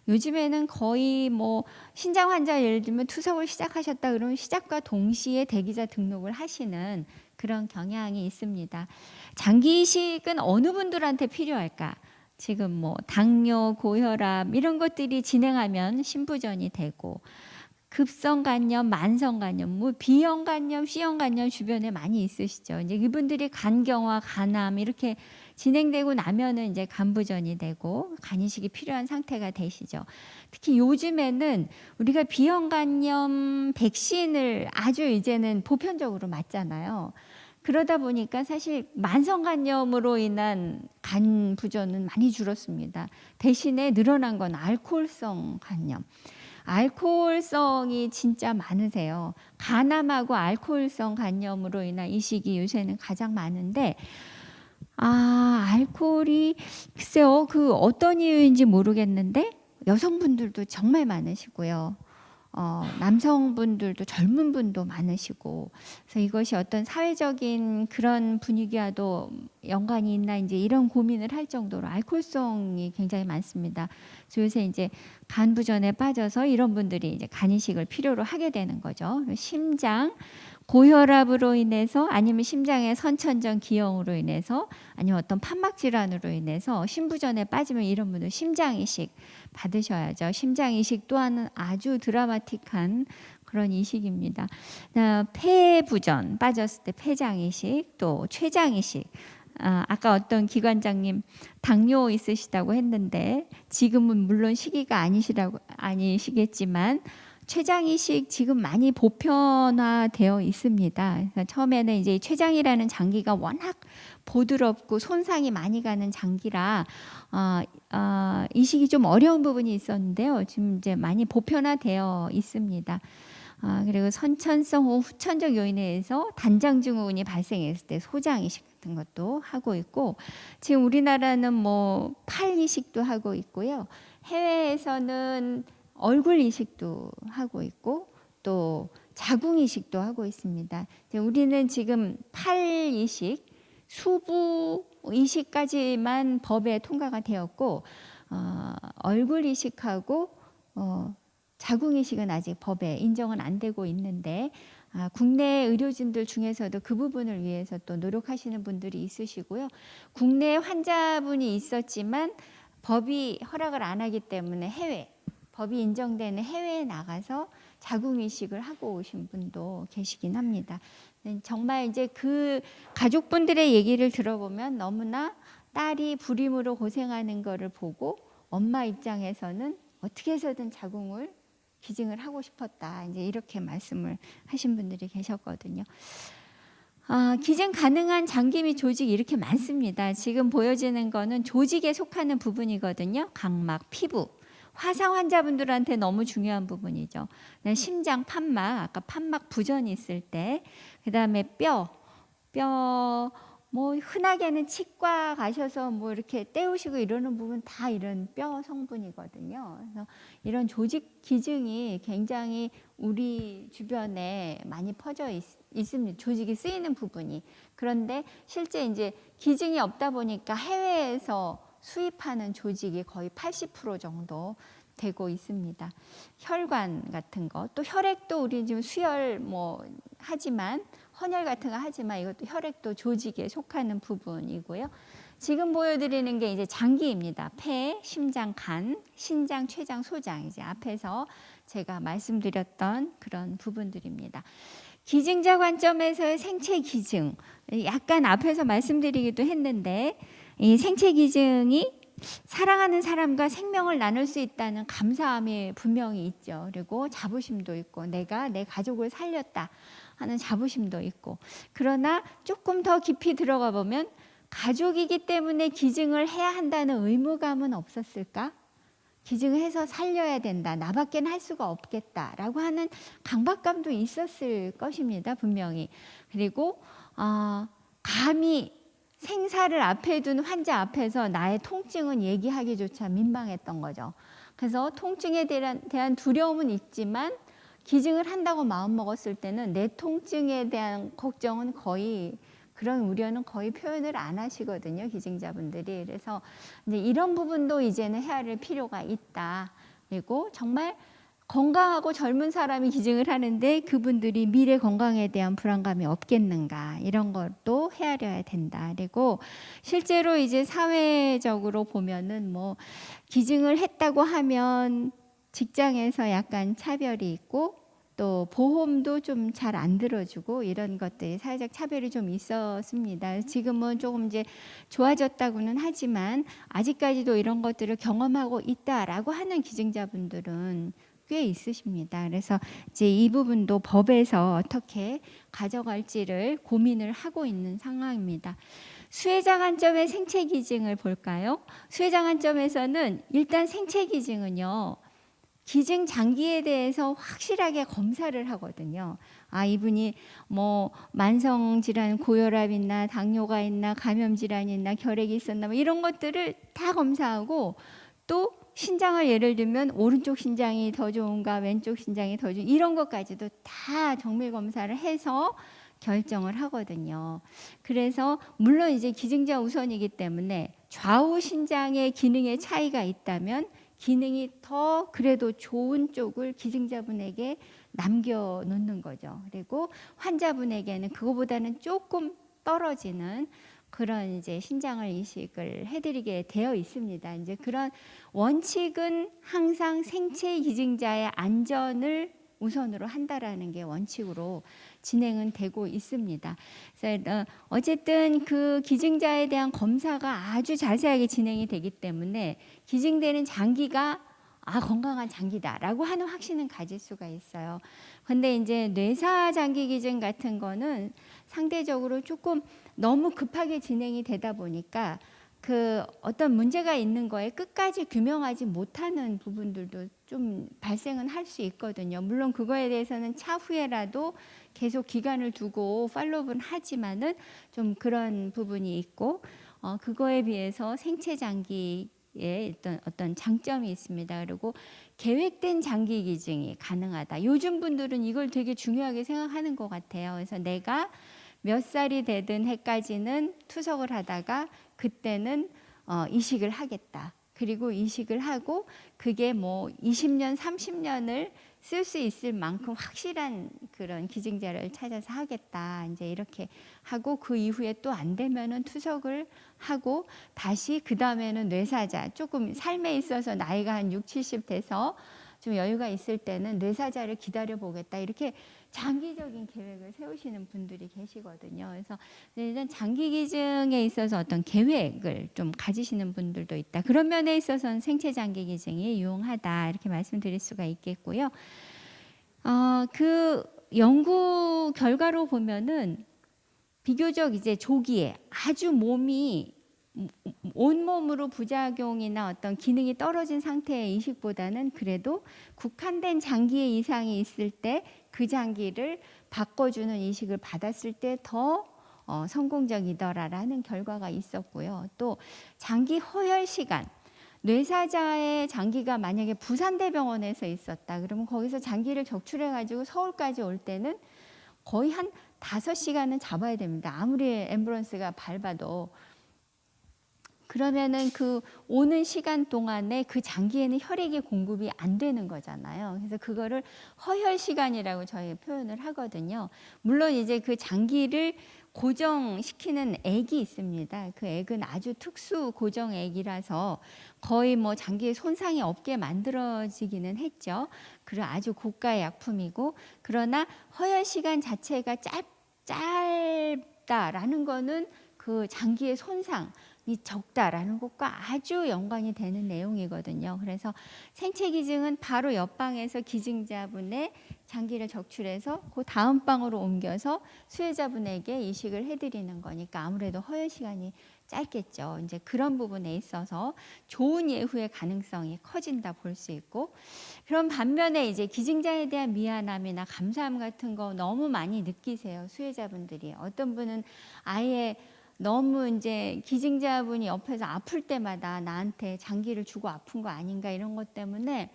요즘에는 거의 뭐 신장 환자 예를 들면 투석을 시작하셨다 그러면 시작과 동시에 대기자 등록을 하시는 그런 경향이 있습니다. 장기 이식은 어느 분들한테 필요할까? 지금 뭐 당뇨, 고혈압 이런 것들이 진행하면 신부전이 되고 급성 간염, 만성 간염, 뭐 B형 간염, C형 간염 주변에 많이 있으시죠. 이제 이분들이 간경화, 간암 이렇게 진행되고 나면은 이제 간부전이 되고 간이식이 필요한 상태가 되시죠. 특히 요즘에는 우리가 B형 간염 백신을 아주 이제는 보편적으로 맞잖아요. 그러다 보니까 사실 만성 간염으로 인한 간 부전은 많이 줄었습니다. 대신에 늘어난 건 알코올성 간염. 알코올성이 진짜 많으세요. 간암하고 알코올성 간염으로 인한 이식이 요새는 가장 많은데 알코올이 글쎄요. 그 어떤 이유인지 모르겠는데 여성분들도 정말 많으시고요. 남성분들도 젊은 분도 많으시고 그래서 이것이 어떤 사회적인 그런 분위기와도 연관이 있나 이제 이런 고민을 할 정도로 알코올성이 굉장히 많습니다. 그래서 요새 이제 간부전에 빠져서 이런 분들이 이제 간이식을 필요로 하게 되는 거죠. 심장 고혈압으로 인해서 아니면 심장의 선천적 기형으로 인해서 아니면 어떤 판막 질환으로 인해서 신부전에 빠지면 이런 분들 심장 이식 받으셔야죠. 심장 이식 또한 아주 드라마틱한 그런 이식입니다. 폐부전 빠졌을 때 폐장 이식, 또 췌장 이식. 아까 어떤 기관장님 당뇨 있으시다고 했는데 지금은 물론 시기가 아니시겠지만 췌장 이식 지금 많이 보편화되어 있습니다. 그래서 처음에는 이제 췌장이라는 장기가 워낙 보드럽고 손상이 많이 가는 장기라 이식이 좀 어려운 부분이 있었는데요. 지금 이제 많이 보편화되어 있습니다. 그리고 선천성 후천적 요인에 의해서 단장 증후군이 발생했을 때 소장 이식 같은 것도 하고 있고 지금 우리나라는 뭐 팔 이식도 하고 있고요. 해외에서는 얼굴 이식도 하고 있고 또 자궁 이식도 하고 있습니다. 우리는 지금 팔 이식, 수부 이식까지만 법에 통과가 되었고 얼굴 이식하고 자궁 이식은 아직 법에 인정은 안 되고 있는데 국내 의료진들 중에서도 그 부분을 위해서 또 노력하시는 분들이 있으시고요. 국내 환자분이 있었지만 법이 허락을 안 하기 때문에 법이 인정되는 해외에 나가서 자궁 이식을 하고 오신 분도 계시긴 합니다. 정말 이제 그 가족분들의 얘기를 들어보면 너무나 딸이 불임으로 고생하는 거를 보고 엄마 입장에서는 어떻게 해서든 자궁을 기증을 하고 싶었다. 이제 이렇게 말씀을 하신 분들이 계셨거든요. 기증 가능한 장기 및 조직이 이렇게 많습니다. 지금 보여지는 거는 조직에 속하는 부분이거든요. 각막, 피부. 화상 환자분들한테 너무 중요한 부분이죠. 심장, 판막, 아까 판막 부전이 있을 때, 그 다음에 뼈, 뭐 흔하게는 치과 가셔서 뭐 이렇게 떼우시고 이러는 부분 다 이런 뼈 성분이거든요. 그래서 이런 조직 기증이 굉장히 우리 주변에 많이 퍼져 있습니다. 조직이 쓰이는 부분이. 그런데 실제 이제 기증이 없다 보니까 해외에서 수입하는 조직이 거의 80% 정도 되고 있습니다. 혈관 같은 거, 또 혈액도 우리 지금 수혈 뭐 하지만 헌혈 같은 거 하지만 이것도 혈액도 조직에 속하는 부분이고요. 지금 보여드리는 게 이제 장기입니다. 폐, 심장, 간, 신장, 췌장, 소장 이제 앞에서 제가 말씀드렸던 그런 부분들입니다. 기증자 관점에서의 생체 기증, 약간 앞에서 말씀드리기도 했는데 이 생체 기증이 사랑하는 사람과 생명을 나눌 수 있다는 감사함이 분명히 있죠. 그리고 자부심도 있고 내가 내 가족을 살렸다 하는 자부심도 있고 그러나 조금 더 깊이 들어가 보면 가족이기 때문에 기증을 해야 한다는 의무감은 없었을까? 기증을 해서 살려야 된다. 나밖엔 할 수가 없겠다라고 하는 강박감도 있었을 것입니다. 분명히. 그리고 감히 생사를 앞에 둔 환자 앞에서 나의 통증은 얘기하기조차 민망했던 거죠. 그래서 통증에 대한 두려움은 있지만 기증을 한다고 마음먹었을 때는 내 통증에 대한 걱정은 거의, 그런 우려는 거의 표현을 안 하시거든요, 기증자분들이. 그래서 이제 이런 부분도 이제는 헤아릴 필요가 있다. 그리고 정말 건강하고 젊은 사람이 기증을 하는데 그분들이 미래 건강에 대한 불안감이 없겠는가, 이런 것도 헤아려야 된다. 그리고 실제로 이제 사회적으로 보면은 뭐 기증을 했다고 하면 직장에서 약간 차별이 있고 또 보험도 좀 잘 안 들어주고 이런 것들이 사회적 차별이 좀 있었습니다. 지금은 조금 이제 좋아졌다고는 하지만 아직까지도 이런 것들을 경험하고 있다라고 하는 기증자분들은 꽤 있으십니다. 그래서 이제 이 부분도 법에서 어떻게 가져갈지를 고민을 하고 있는 상황입니다. 수혜자 관점의 생체 기증을 볼까요? 수혜자 관점에서는 일단 생체 기증은요, 기증 장기에 대해서 확실하게 검사를 하거든요. 이분이 뭐 만성 질환, 고혈압 있나, 당뇨가 있나, 감염 질환이 있나, 결핵이 있었나, 뭐 이런 것들을 다 검사하고, 또 신장을 예를 들면 오른쪽 신장이 더 좋은가, 왼쪽 신장이 더 좋은가, 이런 것까지도 다 정밀 검사를 해서 결정을 하거든요. 그래서 물론 이제 기증자 우선이기 때문에 좌우 신장의 기능의 차이가 있다면 기능이 더 그래도 좋은 쪽을 기증자분에게 남겨놓는 거죠. 그리고 환자분에게는 그거보다는 조금 떨어지는 그런 이제 신장을 이식을 해드리게 되어 있습니다. 이제 그런 원칙은 항상 생체 기증자의 안전을 우선으로 한다라는 게 원칙으로 진행은 되고 있습니다. 그래서 어쨌든 그 기증자에 대한 검사가 아주 자세하게 진행이 되기 때문에 기증되는 장기가 건강한 장기다라고 하는 확신은 가질 수가 있어요. 근데 이제 뇌사 장기 기증 같은 거는 상대적으로 조금 너무 급하게 진행이 되다 보니까 그 어떤 문제가 있는 거에 끝까지 규명하지 못하는 부분들도 좀 발생은 할 수 있거든요. 물론 그거에 대해서는 차후에라도 계속 기간을 두고 팔로우는 하지만은 좀 그런 부분이 있고, 그거에 비해서 생체 장기에 어떤 장점이 있습니다. 그리고 계획된 장기 기증이 가능하다. 요즘 분들은 이걸 되게 중요하게 생각하는 것 같아요. 그래서 내가 몇 살이 되든 해까지는 투석을 하다가 그때는 이식을 하겠다. 그리고 이식을 하고 그게 뭐 20년, 30년을 쓸 수 있을 만큼 확실한 그런 기증자를 찾아서 하겠다. 이제 이렇게 하고 그 이후에 또 안 되면은 투석을 하고 다시 그 다음에는 뇌사자, 조금 삶에 있어서 나이가 한 6, 70 돼서 좀 여유가 있을 때는 뇌사자를 기다려 보겠다. 이렇게 장기적인 계획을 세우시는 분들이 계시거든요. 그래서 일단 장기 기증에 있어서 어떤 계획을 좀 가지시는 분들도 있다. 그런 면에 있어서는 생체 장기 기증이 유용하다. 이렇게 말씀드릴 수가 있겠고요. 그 연구 결과로 보면은 비교적 이제 조기에 아주 몸이 온몸으로 부작용이나 어떤 기능이 떨어진 상태의 이식보다는 그래도 국한된 장기의 이상이 있을 때 그 장기를 바꿔주는 이식을 받았을 때 더 성공적이더라라는 결과가 있었고요. 또 장기 허혈 시간, 뇌사자의 장기가 만약에 부산대병원에서 있었다. 그러면 거기서 장기를 적출해가지고 서울까지 올 때는 거의 한 5시간은 잡아야 됩니다. 아무리 앰뷸런스가 밟아도. 그러면은 그 오는 시간 동안에 그 장기에는 혈액이 공급이 안 되는 거잖아요. 그래서 그거를 허혈 시간이라고 저희 표현을 하거든요. 물론 이제 그 장기를 고정시키는 액이 있습니다. 그 액은 아주 특수 고정 액이라서 거의 뭐 장기에 손상이 없게 만들어지기는 했죠. 그리고 아주 고가의 약품이고, 그러나 허혈 시간 자체가 짧다라는 거는 그 장기의 손상 이 적다라는 것과 아주 연관이 되는 내용이거든요. 그래서 생체 기증은 바로 옆방에서 기증자분의 장기를 적출해서 그 다음 방으로 옮겨서 수혜자분에게 이식을 해드리는 거니까 아무래도 허혈 시간이 짧겠죠. 이제 그런 부분에 있어서 좋은 예후의 가능성이 커진다 볼 수 있고, 그런 반면에 이제 기증자에 대한 미안함이나 감사함 같은 거 너무 많이 느끼세요, 수혜자분들이. 어떤 분은 아예 너무 이제 기증자분이 옆에서 아플 때마다 나한테 장기를 주고 아픈 거 아닌가 이런 것 때문에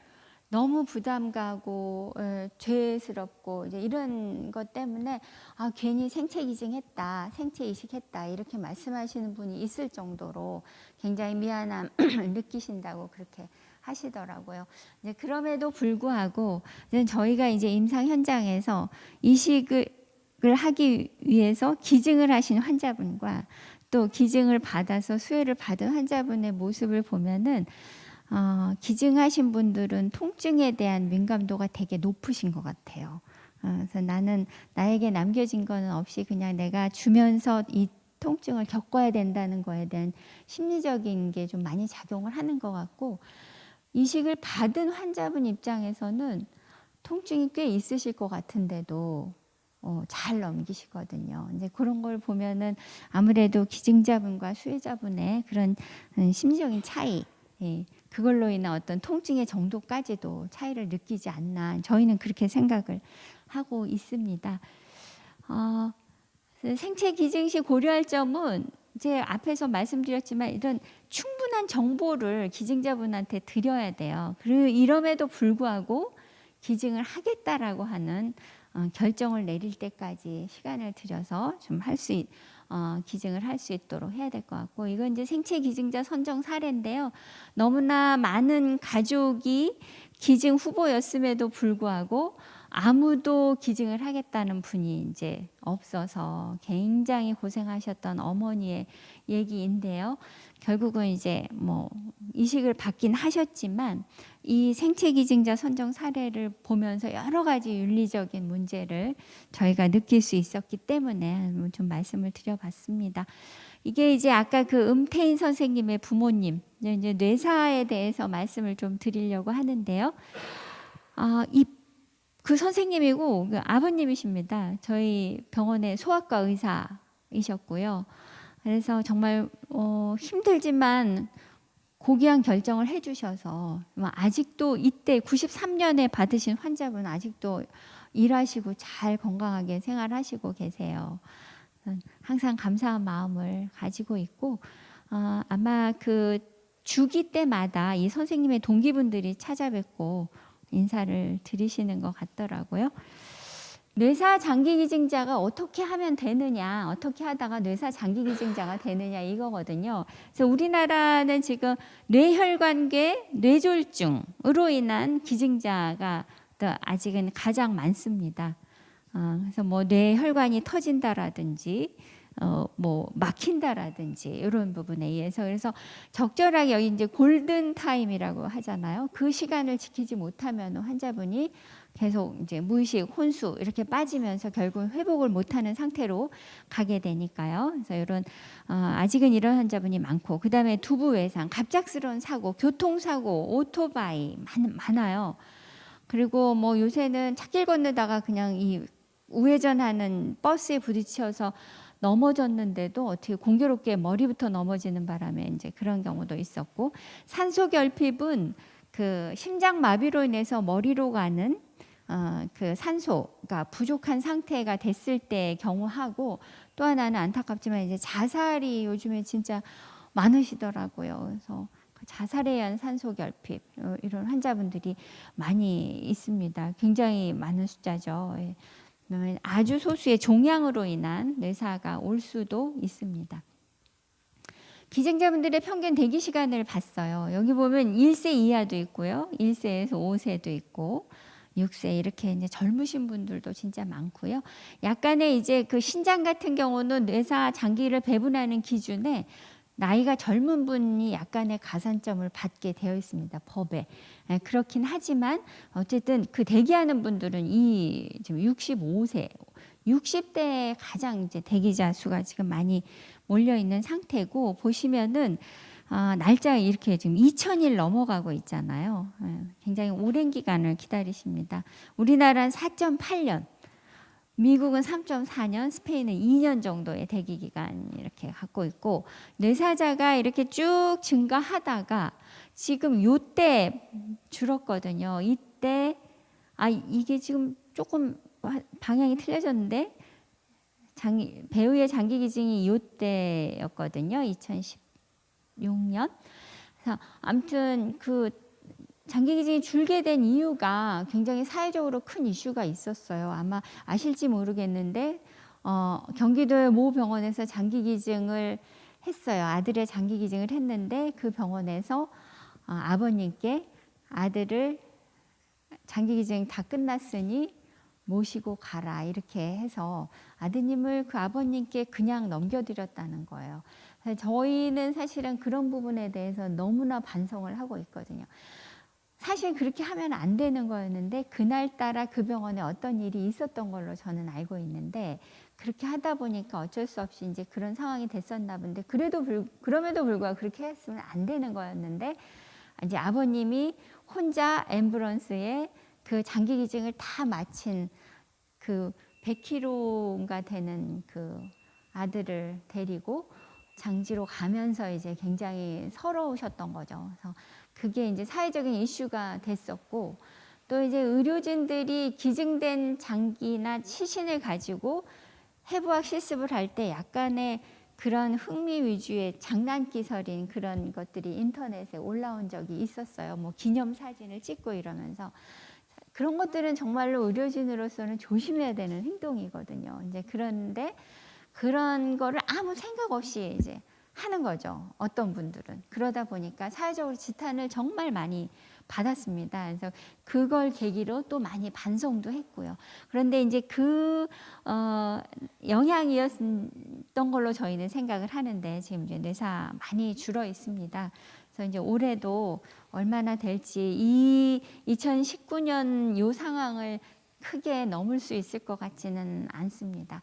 너무 부담 가고 죄스럽고 이제 이런 것 때문에 아 괜히 생체 기증했다, 생체 이식했다 이렇게 말씀하시는 분이 있을 정도로 굉장히 미안함 느끼신다고 그렇게 하시더라고요. 이제 그럼에도 불구하고 이제 저희가 이제 임상 현장에서 이식을 하기 위해서 기증을 하신 환자분과 또 기증을 받아서 수혜를 받은 환자분의 모습을 보면은 기증하신 분들은 통증에 대한 민감도가 되게 높으신 것 같아요. 그래서 나는 나에게 남겨진 거는 없이 그냥 내가 주면서 이 통증을 겪어야 된다는 거에 대한 심리적인 게 좀 많이 작용을 하는 것 같고, 이식을 받은 환자분 입장에서는 통증이 꽤 있으실 것 같은데도 잘 넘기시거든요. 이제 그런 걸 보면은 아무래도 기증자분과 수혜자분의 그런 심리적인 차이, 그걸로 인한 어떤 통증의 정도까지도 차이를 느끼지 않나 저희는 그렇게 생각을 하고 있습니다. 생체 기증 시 고려할 점은 이제 앞에서 말씀드렸지만 이런 충분한 정보를 기증자분한테 드려야 돼요. 그리고 이럼에도 불구하고 기증을 하겠다라고 하는 결정을 내릴 때까지 시간을 들여서 좀 기증을 할 수 있도록 해야 될 것 같고, 이건 이제 생체 기증자 선정 사례인데요. 너무나 많은 가족이 기증 후보였음에도 불구하고 아무도 기증을 하겠다는 분이 이제 없어서 굉장히 고생하셨던 어머니의 얘기인데요. 결국은 이제 뭐 이식을 받긴 하셨지만 이 생체 기증자 선정 사례를 보면서 여러 가지 윤리적인 문제를 저희가 느낄 수 있었기 때문에 좀 말씀을 드려봤습니다. 이게 이제 아까 그 음태인 선생님의 부모님, 이제 뇌사에 대해서 말씀을 좀 드리려고 하는데요. 그 선생님이고 그 아버님이십니다. 저희 병원의 소아과 의사이셨고요. 그래서 정말 힘들지만 고귀한 결정을 해주셔서 아직도 이때 93년에 받으신 환자분 아직도 일하시고 잘 건강하게 생활하시고 계세요. 항상 감사한 마음을 가지고 있고, 아마 그 주기 때마다 이 선생님의 동기분들이 찾아뵙고 인사를 드리시는 것 같더라고요. 뇌사 장기 기증자가 어떻게 하면 되느냐, 어떻게 하다가 뇌사 장기 기증자가 되느냐 이거거든요. 그래서 우리나라는 지금 뇌혈관계 뇌졸중으로 인한 기증자가 아직은 가장 많습니다. 그래서 뭐 뇌혈관이 터진다라든지 뭐 막힌다라든지 이런 부분에 의해서, 그래서 적절하게 여기 이제 골든 타임이라고 하잖아요. 그 시간을 지키지 못하면 환자분이 계속 이제 무의식, 혼수 이렇게 빠지면서 결국 회복을 못하는 상태로 가게 되니까요. 그래서 이런 아직은 이런 환자분이 많고, 그 다음에 두부 외상, 갑작스러운 사고, 교통사고, 오토바이 많아요. 그리고 뭐 요새는 찾길 건너다가 그냥 이 우회전하는 버스에 부딪혀서 넘어졌는데도 어떻게 공교롭게 머리부터 넘어지는 바람에 이제 그런 경우도 있었고, 산소 결핍은 그 심장 마비로 인해서 머리로 가는 그 산소가 부족한 상태가 됐을 때 경우하고, 또 하나는 안타깝지만 이제 자살이 요즘에 진짜 많으시더라고요. 그래서 자살에 의한 산소 결핍 이런 환자분들이 많이 있습니다. 굉장히 많은 숫자죠. 아주 소수의 종양으로 인한 뇌사가 올 수도 있습니다. 기증자분들의 평균 대기 시간을 봤어요. 여기 보면 1세 이하도 있고요. 1세에서 5세도 있고 6세 이렇게 이제 젊으신 분들도 진짜 많고요. 약간의 이제 그 신장 같은 경우는 뇌사 장기를 배분하는 기준에 나이가 젊은 분이 약간의 가산점을 받게 되어 있습니다. 법에. 그렇긴 하지만 어쨌든 그 대기하는 분들은 지금 65세, 60대에 가장 이제 대기자 수가 지금 많이 몰려 있는 상태고, 보시면은 날짜가 이렇게 지금 2000일 넘어가고 있잖아요. 굉장히 오랜 기간을 기다리십니다. 우리나라는 4.8년. 미국은 3.4년, 스페인은 2년 정도의 대기 기간 이렇게 갖고 있고 뇌사자가 이렇게 쭉 증가하다가 지금 요때 줄었거든요. 이때 이게 지금 조금 방향이 틀려졌는데 배우의 장기 기증이 요때였거든요. 2016년. 그래서 아무튼 그 장기 기증이 줄게 된 이유가 굉장히 사회적으로 큰 이슈가 있었어요. 아마 아실지 모르겠는데 경기도의 모 병원에서 장기 기증을 했어요. 아들의 장기 기증을 했는데 그 병원에서 아버님께 아들을 장기 기증 다 끝났으니 모시고 가라 이렇게 해서 아드님을 그 아버님께 그냥 넘겨드렸다는 거예요. 저희는 사실은 그런 부분에 대해서 너무나 반성을 하고 있거든요. 사실 그렇게 하면 안 되는 거였는데 그날따라 그 병원에 어떤 일이 있었던 걸로 저는 알고 있는데 그렇게 하다 보니까 어쩔 수 없이 이제 그런 상황이 됐었나 본데 그럼에도 불구하고 그렇게 했으면 안 되는 거였는데 이제 아버님이 혼자 앰뷸런스에 그 장기 기증을 다 마친 그 100kg가 되는 그 아들을 데리고 장지로 가면서 이제 굉장히 서러우셨던 거죠. 그래서 그게 이제 사회적인 이슈가 됐었고 또 이제 의료진들이 기증된 장기나 치신을 가지고 해부학 실습을 할 때 약간의 그런 흥미 위주의 장난기설인 그런 것들이 인터넷에 올라온 적이 있었어요. 뭐 기념 사진을 찍고 이러면서 그런 것들은 정말로 의료진으로서는 조심해야 되는 행동이거든요. 이제 그런데 그런 거를 아무 생각 없이 이제 하는 거죠. 어떤 분들은. 그러다 보니까 사회적으로 지탄을 정말 많이 받았습니다. 그래서 그걸 계기로 또 많이 반성도 했고요. 그런데 이제 그 영향이었던 걸로 저희는 생각을 하는데 지금 이제 뇌사 많이 줄어 있습니다. 그래서 이제 올해도 얼마나 될지 이 2019년 요 상황을 크게 넘을 수 있을 것 같지는 않습니다.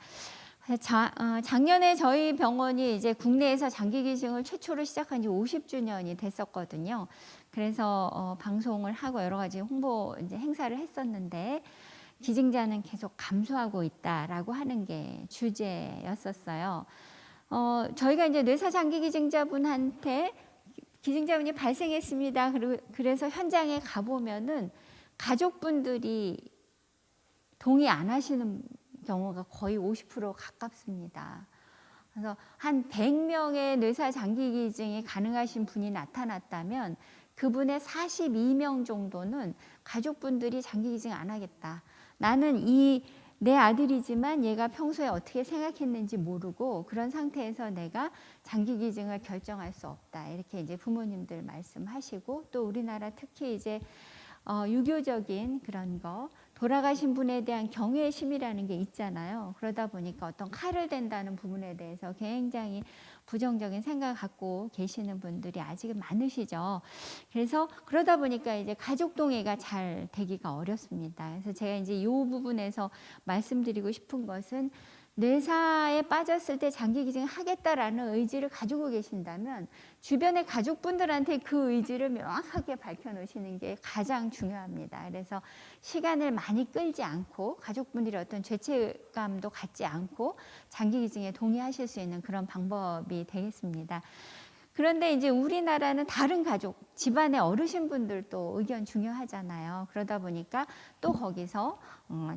작년에 저희 병원이 이제 국내에서 장기 기증을 최초로 시작한 지 50주년이 됐었거든요. 그래서 방송을 하고 여러 가지 홍보 이제 행사를 했었는데 기증자는 계속 감소하고 있다라고 하는 게 주제였었어요. 저희가 이제 뇌사 장기 기증자분한테 기증자분이 발생했습니다. 그래서 현장에 가보면은 가족분들이 동의 안 하시는 경우가 거의 50% 가깝습니다. 그래서 한 100명의 뇌사 장기 기증이 가능하신 분이 나타났다면 그분의 42명 정도는 가족분들이 장기 기증 안 하겠다. 나는 내 아들이지만 얘가 평소에 어떻게 생각했는지 모르고 그런 상태에서 내가 장기 기증을 결정할 수 없다. 이렇게 이제 부모님들 말씀하시고 또 우리나라 특히 이제 유교적인 그런 거 돌아가신 분에 대한 경외심이라는 게 있잖아요. 그러다 보니까 어떤 칼을 댄다는 부분에 대해서 굉장히 부정적인 생각을 갖고 계시는 분들이 아직은 많으시죠. 그래서 그러다 보니까 이제 가족 동의가 잘 되기가 어렵습니다. 그래서 제가 이제 이 부분에서 말씀드리고 싶은 것은 뇌사에 빠졌을 때 장기 기증 하겠다라는 의지를 가지고 계신다면 주변의 가족분들한테 그 의지를 명확하게 밝혀놓으시는 게 가장 중요합니다. 그래서 시간을 많이 끌지 않고 가족분들이 어떤 죄책감도 갖지 않고 장기 기증에 동의하실 수 있는 그런 방법이 되겠습니다. 그런데 이제 우리나라는 다른 가족, 집안의 어르신분들도 의견 중요하잖아요. 그러다 보니까 또 거기서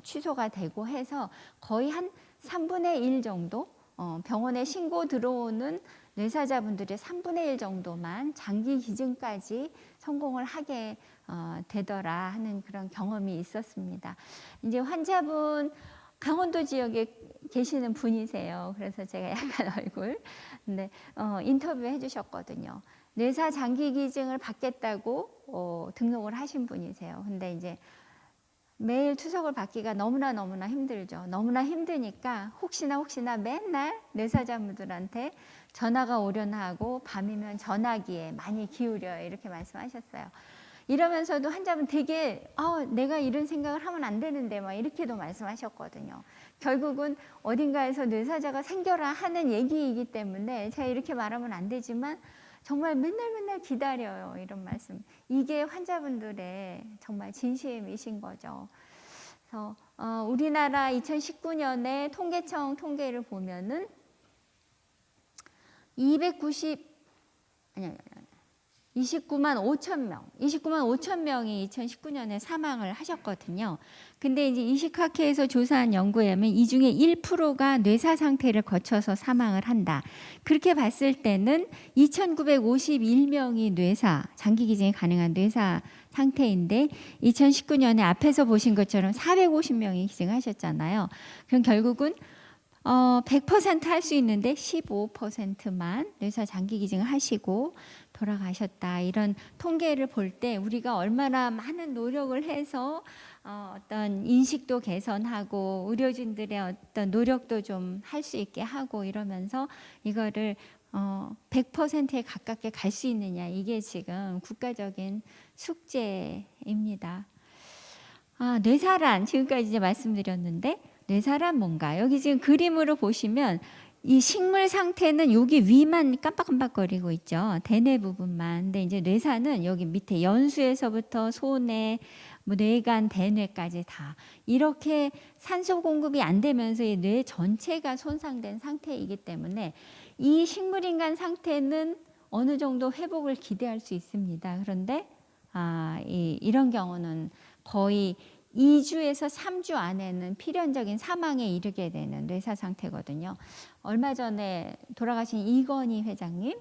취소가 되고 해서 거의 한 3분의 1 정도 병원에 신고 들어오는 뇌사자분들의 3분의 1 정도만 장기 기증까지 성공을 하게 되더라 하는 그런 경험이 있었습니다. 이제 환자분 강원도 지역에 계시는 분이세요. 그래서 제가 약간 근데 인터뷰해 주셨거든요. 뇌사 장기 기증을 받겠다고 등록을 하신 분이세요. 근데 이제 매일 투석을 받기가 너무나 힘들죠. 너무나 힘드니까 혹시나 맨날 뇌사자분들한테 전화가 오려나 하고 밤이면 전화기에 많이 기울여요. 이렇게 말씀하셨어요. 이러면서도 환자분 되게 내가 이런 생각을 하면 안 되는데 막 이렇게도 말씀하셨거든요. 결국은 어딘가에서 뇌사자가 생겨라 하는 얘기이기 때문에 제가 이렇게 말하면 안 되지만 정말 맨날 기다려요. 이런 말씀. 이게 환자분들의 정말 진심이신 거죠. 그래서 우리나라 2019년에 통계청 통계를 보면은 29만 5천 명이 2019년에 사망을 하셨거든요. 근데 이제 이식학회에서 조사한 연구에 의하면 이 중에 1%가 뇌사 상태를 거쳐서 사망을 한다. 그렇게 봤을 때는 2,951명이 장기 기증이 가능한 뇌사 상태인데 2019년에 앞에서 보신 것처럼 450명이 기증하셨잖아요. 그럼 결국은 100% 할 수 있는데 15%만 뇌사 장기 기증을 하시고 돌아가셨다. 이런 통계를 볼 때 우리가 얼마나 많은 노력을 해서 어떤 인식도 개선하고 의료진들의 어떤 노력도 좀 할 수 있게 하고 이러면서 이거를 100%에 가깝게 갈 수 있느냐, 이게 지금 국가적인 숙제입니다. 뇌사란 지금까지 이제 말씀드렸는데, 뇌사란 뭔가? 여기 지금 그림으로 보시면 이 식물 상태는 여기 위만 깜빡깜빡거리고 있죠. 대뇌 부분만. 근데 이제 뇌사는 여기 밑에 연수에서부터 소뇌, 뭐 뇌간, 대뇌까지 다 이렇게 산소 공급이 안 되면서 이 뇌 전체가 손상된 상태이기 때문에 이 식물인간 상태는 어느 정도 회복을 기대할 수 있습니다. 그런데 이런 경우는 거의 2주에서 3주 안에는 필연적인 사망에 이르게 되는 뇌사 상태거든요. 얼마 전에 돌아가신 이건희 회장님,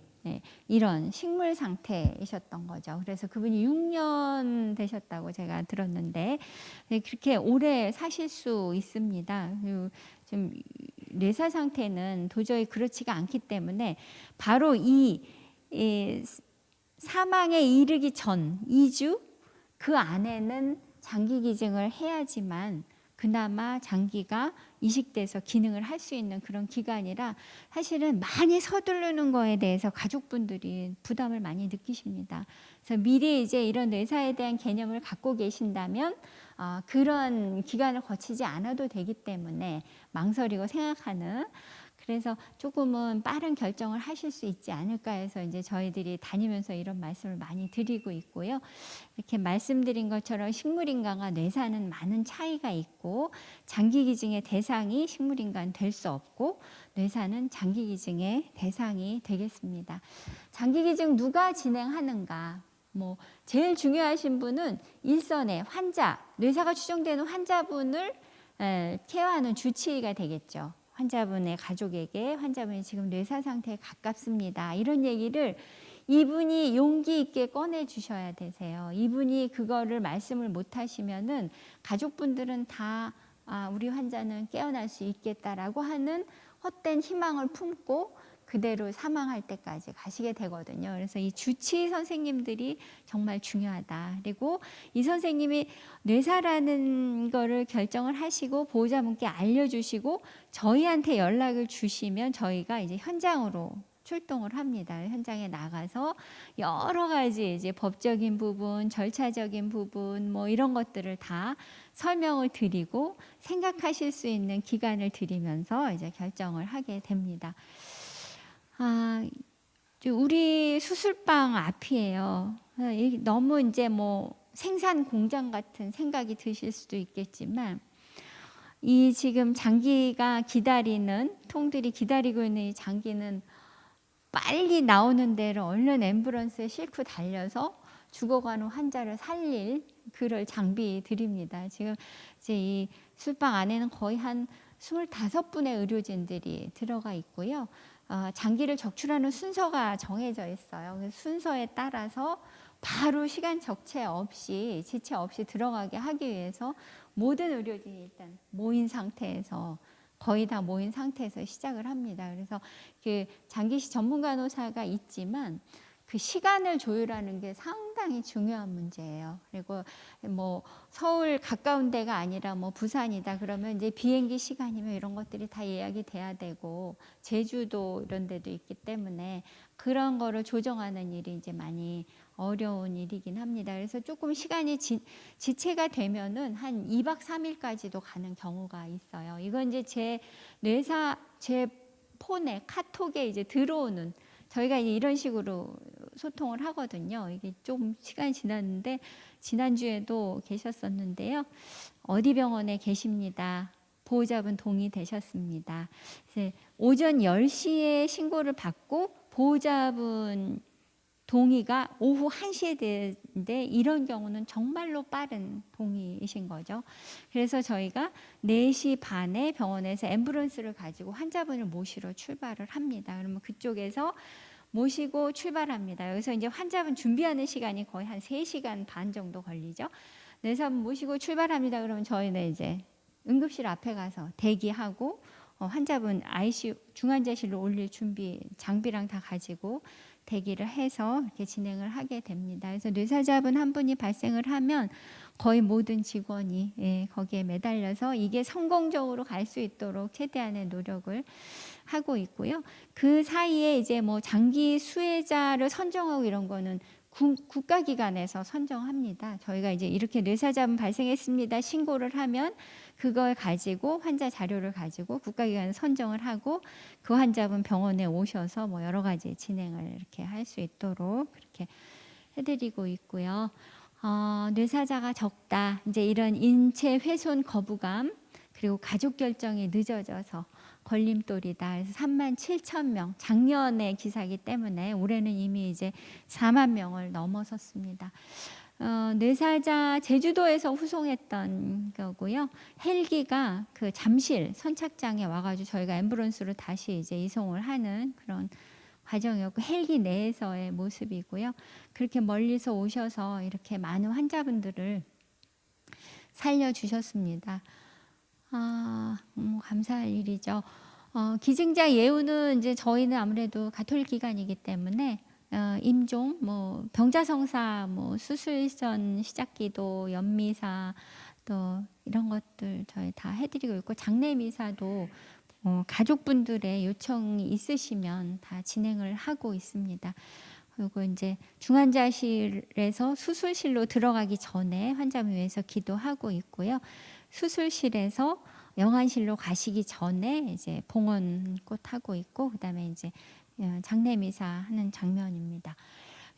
이런 식물 상태이셨던 거죠. 그래서 그분이 6년 되셨다고 제가 들었는데 그렇게 오래 사실 수 있습니다. 좀 뇌사 상태는 도저히 그렇지가 않기 때문에 바로 이 사망에 이르기 전 2주 그 안에는 장기 기증을 해야지만 그나마 장기가 이식돼서 기능을 할 수 있는 그런 기간이라 사실은 많이 서두르는 거에 대해서 가족분들이 부담을 많이 느끼십니다. 그래서 미리 이제 이런 뇌사에 대한 개념을 갖고 계신다면 그런 기간을 거치지 않아도 되기 때문에 망설이고 생각하는, 그래서 조금은 빠른 결정을 하실 수 있지 않을까 해서 이제 저희들이 다니면서 이런 말씀을 많이 드리고 있고요. 이렇게 말씀드린 것처럼 식물인간과 뇌사는 많은 차이가 있고 장기 기증의 대상이 식물인간 될 수 없고 뇌사는 장기 기증의 대상이 되겠습니다. 장기 기증 누가 진행하는가? 제일 중요하신 분은 일선의 환자, 뇌사가 추정되는 환자분을 케어하는 주치의가 되겠죠. 환자분의 가족에게 환자분이 지금 뇌사 상태에 가깝습니다. 이런 얘기를 이분이 용기 있게 꺼내 주셔야 되세요. 이분이 그거를 말씀을 못 하시면은 가족분들은 다 우리 환자는 깨어날 수 있겠다라고 하는 헛된 희망을 품고 그대로 사망할 때까지 가시게 되거든요. 그래서 이 주치의 선생님들이 정말 중요하다. 그리고 이 선생님이 뇌사라는 거를 결정을 하시고 보호자분께 알려주시고 저희한테 연락을 주시면 저희가 이제 현장으로 출동을 합니다. 현장에 나가서 여러 가지 이제 법적인 부분, 절차적인 부분, 이런 것들을 다 설명을 드리고 생각하실 수 있는 기간을 드리면서 이제 결정을 하게 됩니다. 우리 수술방 앞이에요. 너무 이제 생산 공장 같은 생각이 드실 수도 있겠지만 이 지금 장기가 기다리는, 통들이 기다리고 있는 이 장기는 빨리 나오는 데를 얼른 앰뷸런스에 싣고 달려서 죽어가는 환자를 살릴 그럴 장비 드립니다. 지금 이제 이 술방 안에는 거의 한 25분의 의료진들이 들어가 있고요. 장기를 적출하는 순서가 정해져 있어요. 그 순서에 따라서 바로 시간 지체 없이 들어가게 하기 위해서 모든 의료진이 일단 거의 다 모인 상태에서 시작을 합니다. 그래서 그 장기식 전문 간호사가 있지만 그 시간을 조율하는 게 상당히 중요한 문제예요. 그리고 서울 가까운 데가 아니라 부산이다 그러면 이제 비행기 시간이면 이런 것들이 다 예약이 돼야 되고 제주도 이런 데도 있기 때문에 그런 거를 조정하는 일이 이제 많이 어려운 일이긴 합니다. 그래서 조금 시간이 지체가 되면은 한 2박 3일까지도 가는 경우가 있어요. 이건 이제 제 폰에 카톡에 이제 들어오는, 저희가 이런 식으로 소통을 하거든요. 이게 좀 시간이 지났는데 지난주에도 계셨었는데요. 어디 병원에 계십니다. 보호자분 동의되셨습니다. 그래서 오전 10시에 신고를 받고 보호자분 동의가 오후 1시에 되는데 이런 경우는 정말로 빠른 동의이신 거죠. 그래서 저희가 4시 반에 병원에서 앰뷸런스를 가지고 환자분을 모시러 출발을 합니다. 그러면 그쪽에서 모시고 출발합니다. 여기서 이제 환자분 준비하는 시간이 거의 한 3시간 반 정도 걸리죠. 그래서 모시고 출발합니다. 그러면 저희는 이제 응급실 앞에 가서 대기하고 환자분 ICU 중환자실로 올릴 준비 장비랑 다 가지고 대기를 해서 이렇게 진행을 하게 됩니다. 그래서 뇌사자분 한 분이 발생을 하면 거의 모든 직원이 거기에 매달려서 이게 성공적으로 갈 수 있도록 최대한의 노력을 하고 있고요. 그 사이에 이제 뭐 장기 수혜자를 선정하고 이런 거는 국가기관에서 선정합니다. 저희가 이제 이렇게 뇌사자분 발생했습니다. 신고를 하면 그걸 가지고 환자 자료를 가지고 국가기관에 선정을 하고 그 환자분 병원에 오셔서 뭐 여러 가지 진행을 이렇게 할 수 있도록 그렇게 해드리고 있고요. 뇌사자가 적다. 이제 이런 인체 훼손 거부감 그리고 가족 결정이 늦어져서 걸림돌이다. 그래서 37,000명 작년의 기사이기 때문에 올해는 이미 이제 4만 명을 넘어섰습니다. 뇌사자 제주도에서 후송했던 거고요. 헬기가 그 잠실 선착장에 와가지고 저희가 앰뷸런스로 다시 이제 이송을 하는 그런 과정이었고 헬기 내에서의 모습이고요. 그렇게 멀리서 오셔서 이렇게 많은 환자분들을 살려주셨습니다. 감사할 일이죠. 기증자 예우는 이제 저희는 아무래도 가톨릭 기관이기 때문에 임종, 뭐 병자성사, 뭐 수술 전 시작기도, 연미사 또 이런 것들 저희 다 해드리고 있고 장례미사도 가족분들의 요청이 있으시면 다 진행을 하고 있습니다. 그리고 이제 중환자실에서 수술실로 들어가기 전에 환자분 위해서 기도하고 있고요. 수술실에서 영안실로 가시기 전에 이제 봉헌꽃 하고 있고 그다음에 이제 장례미사 하는 장면입니다.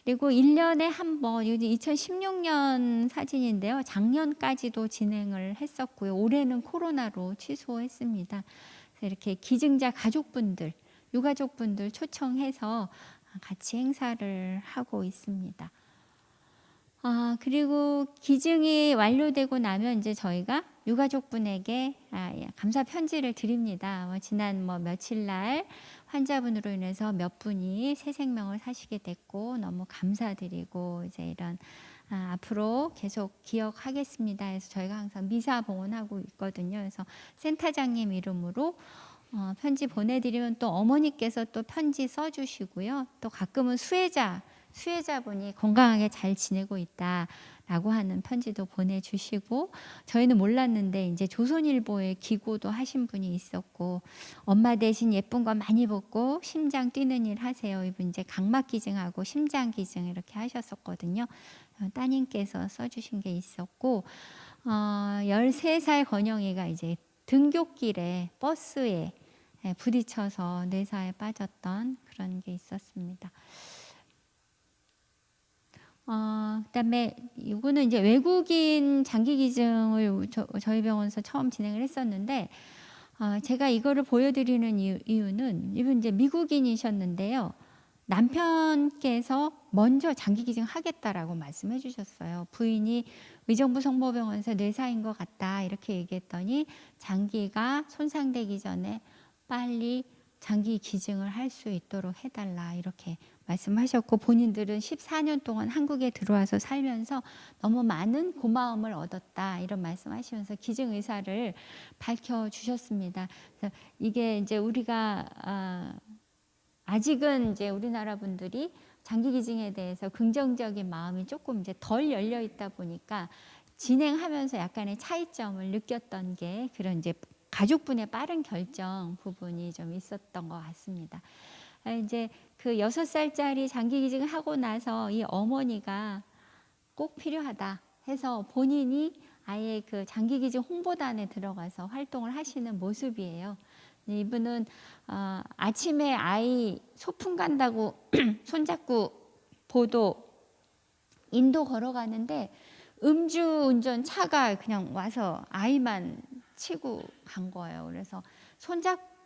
그리고 1년에 한 번, 2016년 사진인데요. 작년까지도 진행을 했었고요. 올해는 코로나로 취소했습니다. 그래서 이렇게 기증자 가족분들, 유가족분들 초청해서 같이 행사를 하고 있습니다. 그리고 기증이 완료되고 나면 이제 저희가 유가족분에게 감사 편지를 드립니다. 지난 며칠 날 환자분으로 인해서 몇 분이 새 생명을 사시게 됐고 너무 감사드리고 이제 이런 앞으로 계속 기억하겠습니다. 해서 저희가 항상 미사 봉헌하고 있거든요. 그래서 센터장님 이름으로 편지 보내드리면 또 어머니께서 또 편지 써주시고요. 또 가끔은 수혜자분이 건강하게 잘 지내고 있다라고 하는 편지도 보내주시고 저희는 몰랐는데 이제 조선일보에 기고도 하신 분이 있었고 엄마 대신 예쁜 거 많이 먹고 심장 뛰는 일 하세요. 이분 이제 각막 기증하고 심장 기증 이렇게 하셨었거든요. 따님께서 써주신 게 있었고 13살 건영이가 이제 등굣길에 버스에 부딪혀서 뇌사에 빠졌던 그런 게 있었습니다. 그다음에 이거는 이제 외국인 장기 기증을 저희 병원에서 처음 진행을 했었는데 제가 이거를 보여드리는 이유는 이분 이제 미국인이셨는데요. 남편께서 먼저 장기 기증 하겠다라고 말씀해 주셨어요. 부인이 의정부 성모병원에서 뇌사인 것 같다 이렇게 얘기했더니 장기가 손상되기 전에 빨리 장기 기증을 할 수 있도록 해달라 이렇게 말씀하셨고 본인들은 14년 동안 한국에 들어와서 살면서 너무 많은 고마움을 얻었다 이런 말씀하시면서 기증 의사를 밝혀주셨습니다. 그래서 이게 이제 우리가 아직은 이제 우리나라 분들이 장기 기증에 대해서 긍정적인 마음이 조금 이제 덜 열려 있다 보니까 진행하면서 약간의 차이점을 느꼈던 게 그런 이제 가족분의 빠른 결정 부분이 좀 있었던 것 같습니다. 이제 그 6살짜리 장기 기증을 하고 나서 이 어머니가 꼭 필요하다 해서 본인이 아예 그 장기 기증 홍보단에 들어가서 활동을 하시는 모습이에요. 이분은 아침에 아이 소풍 간다고 손잡고 보도 인도 걸어가는데 음주운전 차가 그냥 와서 아이만 치고 간 거예요. 그래서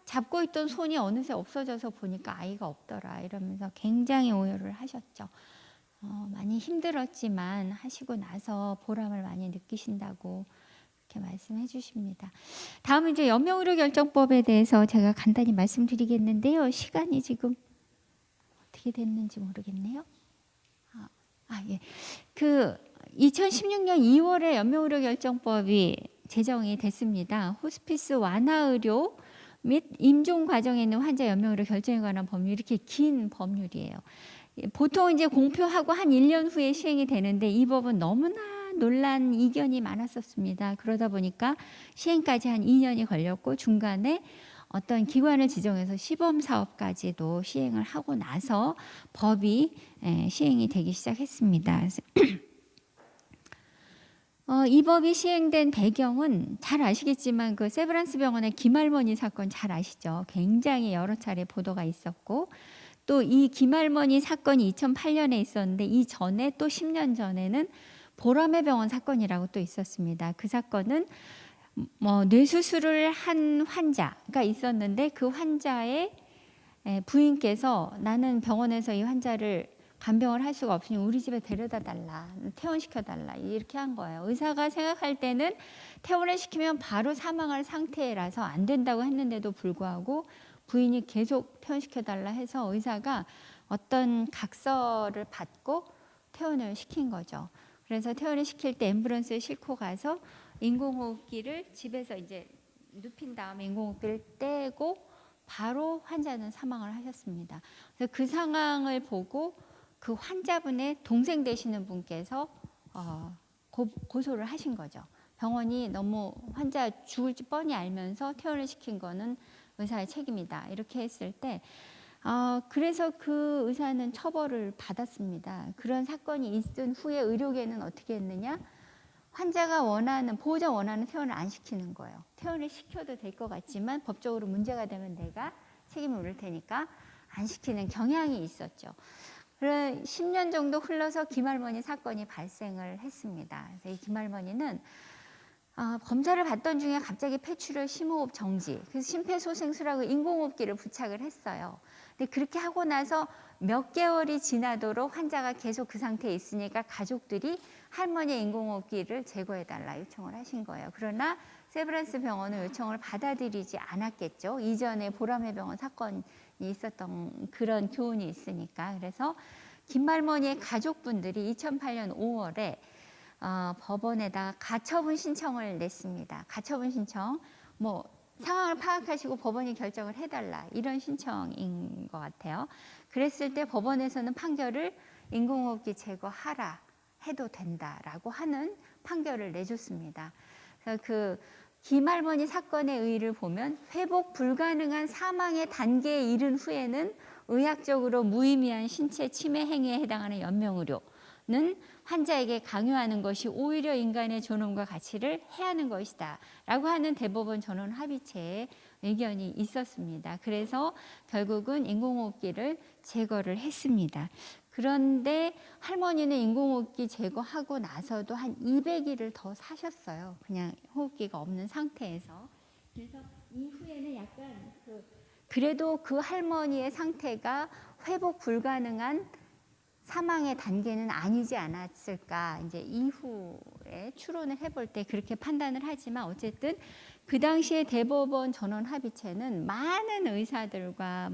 잡고 있던 손이 어느새 없어져서 보니까 아이가 없더라 이러면서 굉장히 오열을 하셨죠. 많이 힘들었지만 하시고 나서 보람을 많이 느끼신다고 이렇게 말씀해 주십니다. 다음은 이제 연명의료결정법에 대해서 제가 간단히 말씀드리겠는데요. 시간이 지금 어떻게 됐는지 모르겠네요. 예. 2016년 2월에 연명의료결정법이 제정이 됐습니다. 호스피스 완화의료 및 임종 과정에 있는 환자 연명의료 결정에 관한 법률, 이렇게 긴 법률이에요. 보통 이제 공표하고 한 1년 후에 시행이 되는데 이 법은 너무나 논란 이견이 많았었습니다. 그러다 보니까 시행까지 한 2년이 걸렸고 중간에 어떤 기관을 지정해서 시범 사업까지도 시행을 하고 나서 법이 시행이 되기 시작했습니다. 이 법이 시행된 배경은 잘 아시겠지만 그 세브란스 병원의 김할머니 사건 잘 아시죠? 굉장히 여러 차례 보도가 있었고 또 이 김할머니 사건이 2008년에 있었는데 이 전에 또 10년 전에는 보라매 병원 사건이라고 또 있었습니다. 그 사건은 뇌수술을 한 환자가 있었는데 그 환자의 부인께서 나는 병원에서 이 환자를 간병을 할 수가 없으니 우리 집에 데려다 달라, 퇴원시켜 달라 이렇게 한 거예요. 의사가 생각할 때는 퇴원을 시키면 바로 사망할 상태라서 안 된다고 했는데도 불구하고 부인이 계속 퇴원시켜 달라 해서 의사가 어떤 각서를 받고 퇴원을 시킨 거죠. 그래서 퇴원을 시킬 때 앰뷸런스에 싣고 가서 인공호흡기를 집에서 이제 눕힌 다음에 인공호흡기를 떼고 바로 환자는 사망을 하셨습니다. 그래서 그 상황을 보고 그 환자분의 동생 되시는 분께서 고소를 하신 거죠. 병원이 너무 환자 죽을지 뻔히 알면서 퇴원을 시킨 거는 의사의 책임이다. 이렇게 했을 때 그래서 그 의사는 처벌을 받았습니다. 그런 사건이 있은 후에 의료계는 어떻게 했느냐? 환자가 보호자 원하는 퇴원을 안 시키는 거예요. 퇴원을 시켜도 될 것 같지만 법적으로 문제가 되면 내가 책임을 물을 테니까 안 시키는 경향이 있었죠. 그런 10년 정도 흘러서 김할머니 사건이 발생을 했습니다. 그래서 이 김할머니는 검사를 받던 중에 갑자기 폐출혈 심호흡 정지, 그래서 심폐소생술하고 인공호흡기를 부착을 했어요. 근데 그렇게 하고 나서 몇 개월이 지나도록 환자가 계속 그 상태에 있으니까 가족들이 할머니의 인공호흡기를 제거해달라 요청을 하신 거예요. 그러나 세브란스 병원은 요청을 받아들이지 않았겠죠. 이전에 보라매 병원 사건이 있었던 그런 교훈이 있으니까. 그래서 김할머니의 가족분들이 2008년 5월에 법원에다 가처분 신청을 냈습니다. 가처분 신청, 상황을 파악하시고 법원이 결정을 해달라 이런 신청인 것 같아요. 그랬을 때 법원에서는 판결을 인공호흡기 제거하라 해도 된다라고 하는 판결을 내줬습니다. 그래서 그 김할머니 사건의 의의를 보면 회복 불가능한 사망의 단계에 이른 후에는 의학적으로 무의미한 신체 침해 행위에 해당하는 연명의료는 환자에게 강요하는 것이 오히려 인간의 존엄과 가치를 해하는 것이다 라고 하는 대법원 전원 합의체의 의견이 있었습니다. 그래서 결국은 인공호흡기를 제거를 했습니다. 그런데 할머니는 인공호흡기 제거하고 나서도 한 200일을 더 사셨어요. 그냥 호흡기가 없는 상태에서. 그래서 이후에는 약간 그래도 그 할머니의 상태가 회복 불가능한 사망의 단계는 아니지 않았을까. 이제 이후에 추론을 해볼 때 그렇게 판단을 하지만 어쨌든 그 당시에 대법원 전원 합의체는 많은 의사들과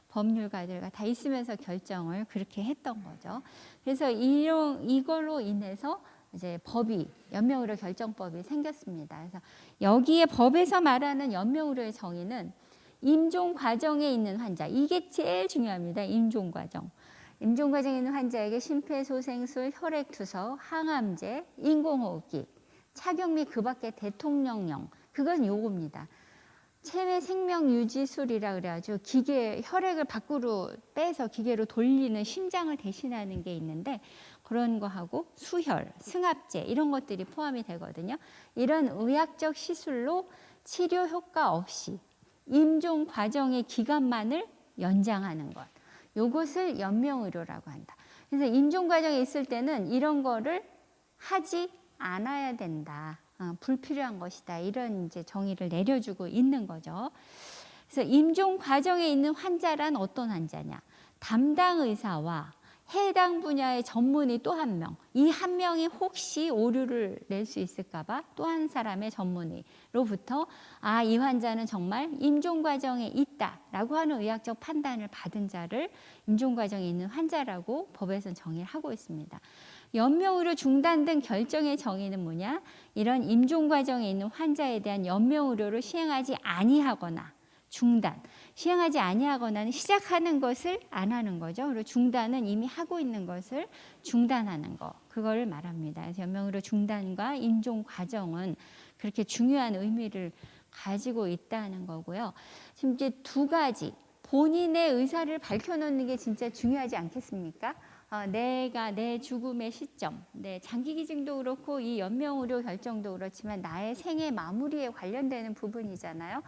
법률가들과 다 있으면서 결정을 그렇게 했던 거죠. 그래서 이걸로 인해서 이제 연명의료 결정법이 생겼습니다. 그래서 여기에 법에서 말하는 연명의료의 정의는 임종 과정에 있는 환자, 이게 제일 중요합니다. 임종 과정. 임종 과정에 있는 환자에게 심폐소생술, 혈액투석, 항암제, 인공호흡기, 착용 및 그 밖의 대통령령, 그건 요겁니다. 체외 생명유지술이라 그래가지고 혈액을 밖으로 빼서 기계로 돌리는 심장을 대신하는 게 있는데 그런 거하고 수혈, 승합제 이런 것들이 포함이 되거든요. 이런 의학적 시술로 치료 효과 없이 임종 과정의 기간만을 연장하는 것. 요것을 연명의료라고 한다. 그래서 임종 과정에 있을 때는 이런 거를 하지 않아야 된다. 불필요한 것이다. 이런 이제 정의를 내려주고 있는 거죠. 그래서 임종 과정에 있는 환자란 어떤 환자냐? 담당 의사와 해당 분야의 전문의 또 한 명, 이 한 명이 혹시 오류를 낼 수 있을까봐 또 한 사람의 전문의로부터 이 환자는 정말 임종 과정에 있다라고 하는 의학적 판단을 받은 자를 임종 과정에 있는 환자라고 법에서는 정의를 하고 있습니다. 연명의료 중단 등 결정의 정의는 뭐냐? 이런 임종 과정에 있는 환자에 대한 연명의료를 시행하지 아니하거나 중단, 시행하지 아니하거나는 시작하는 것을 안 하는 거죠. 그리고 중단은 이미 하고 있는 것을 중단하는 거, 그걸 말합니다. 그래서 연명의료 중단과 임종 과정은 그렇게 중요한 의미를 가지고 있다는 거고요. 지금 이제 두 가지, 본인의 의사를 밝혀놓는 게 진짜 중요하지 않겠습니까? 내가 내 죽음의 시점, 장기 기증도 그렇고 이 연명의료 결정도 그렇지만 나의 생애 마무리에 관련되는 부분이잖아요.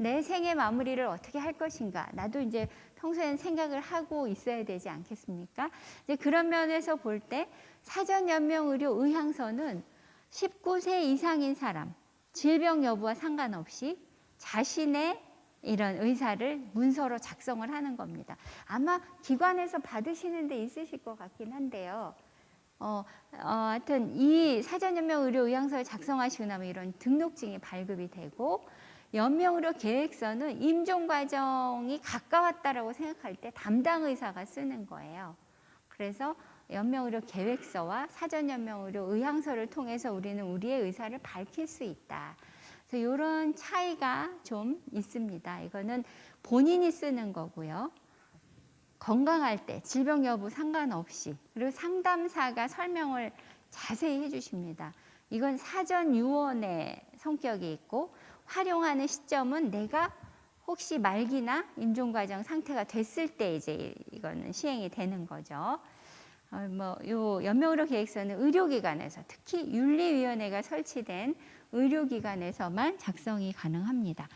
내 생애 마무리를 어떻게 할 것인가. 나도 이제 평소엔 생각을 하고 있어야 되지 않겠습니까? 이제 그런 면에서 볼 때 사전 연명 의료 의향서는 19세 이상인 사람, 질병 여부와 상관없이 자신의 이런 의사를 문서로 작성을 하는 겁니다. 아마 기관에서 받으시는 데 있으실 것 같긴 한데요. 하여튼 이 사전 연명 의료 의향서를 작성하시고 나면 이런 등록증이 발급이 되고, 연명의료 계획서는 임종 과정이 가까웠다라고 생각할 때 담당 의사가 쓰는 거예요. 그래서 연명의료 계획서와 사전 연명의료 의향서를 통해서 우리는 우리의 의사를 밝힐 수 있다. 그래서 이런 차이가 좀 있습니다. 이거는 본인이 쓰는 거고요. 건강할 때 질병 여부 상관없이, 그리고 상담사가 설명을 자세히 해주십니다. 이건 사전 유언의 성격이 있고, 활용하는 시점은 내가 혹시 말기나 임종 과정 상태가 됐을 때 이제 이거는 시행이 되는 거죠. 요 연명의료 계획서는 의료기관에서, 특히 윤리위원회가 설치된 의료기관에서만 작성이 가능합니다.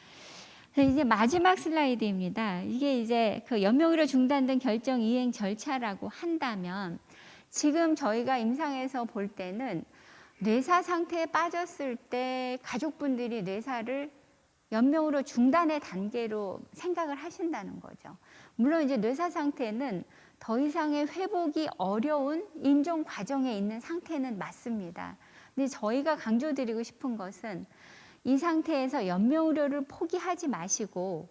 이제 마지막 슬라이드입니다. 이게 이제 그 연명의료 중단 등 결정 이행 절차라고 한다면, 지금 저희가 임상에서 볼 때는 뇌사 상태에 빠졌을 때 가족분들이 뇌사를 연명으로 중단의 단계로 생각을 하신다는 거죠. 물론 이제 뇌사 상태는 더 이상의 회복이 어려운 임종 과정에 있는 상태는 맞습니다. 근데 저희가 강조드리고 싶은 것은 이 상태에서 연명의료를 포기하지 마시고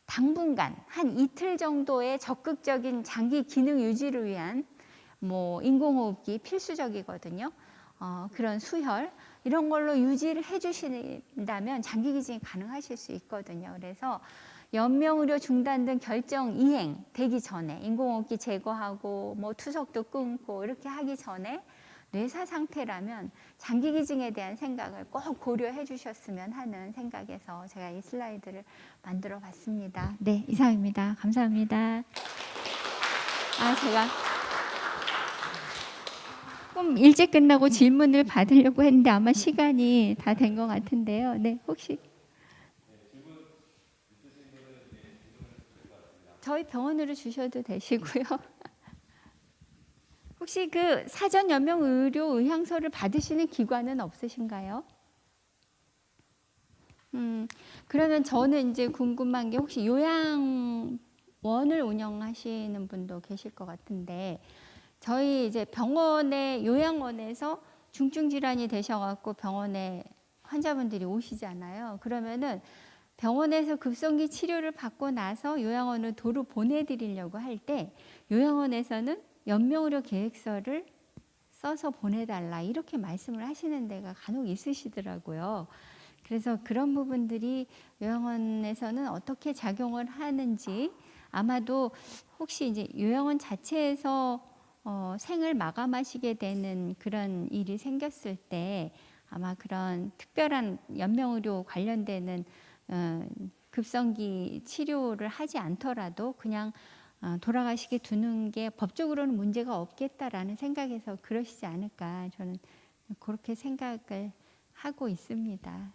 당분간 한 이틀 정도의 적극적인 장기 기능 유지를 위한 인공호흡기 필수적이거든요. 그런 수혈 이런 걸로 유지를 해주신다면 장기 기증이 가능하실 수 있거든요. 그래서 연명의료 중단 등 결정 이행 되기 전에 인공호흡기 제거하고 투석도 끊고 이렇게 하기 전에 뇌사 상태라면 장기 기증에 대한 생각을 꼭 고려해 주셨으면 하는 생각에서 제가 이 슬라이드를 만들어 봤습니다. 네, 이상입니다. 감사합니다. 제가 조금 일찍 끝나고 질문을 받으려고 했는데 아마 시간이 다 된 것 같은데요. 네, 혹시 저희 병원으로 주셔도 되시고요. 혹시 그 사전 연명 의료 의향서를 받으시는 기관은 없으신가요? 그러면 저는 이제 궁금한 게, 혹시 요양원을 운영하시는 분도 계실 것 같은데, 저희 이제 병원의 요양원에서 중증 질환이 되셔갖고 병원에 환자분들이 오시잖아요. 그러면은 병원에서 급성기 치료를 받고 나서 요양원을 도로 보내드리려고 할 때 요양원에서는 연명의료 계획서를 써서 보내달라 이렇게 말씀을 하시는 데가 간혹 있으시더라고요. 그래서 그런 부분들이 요양원에서는 어떻게 작용을 하는지, 아마도 혹시 이제 요양원 자체에서 생을 마감하시게 되는 그런 일이 생겼을 때 아마 그런 특별한 연명의료 관련되는 급성기 치료를 하지 않더라도 그냥 돌아가시게 두는 게 법적으로는 문제가 없겠다라는 생각에서 그러시지 않을까, 저는 그렇게 생각을 하고 있습니다.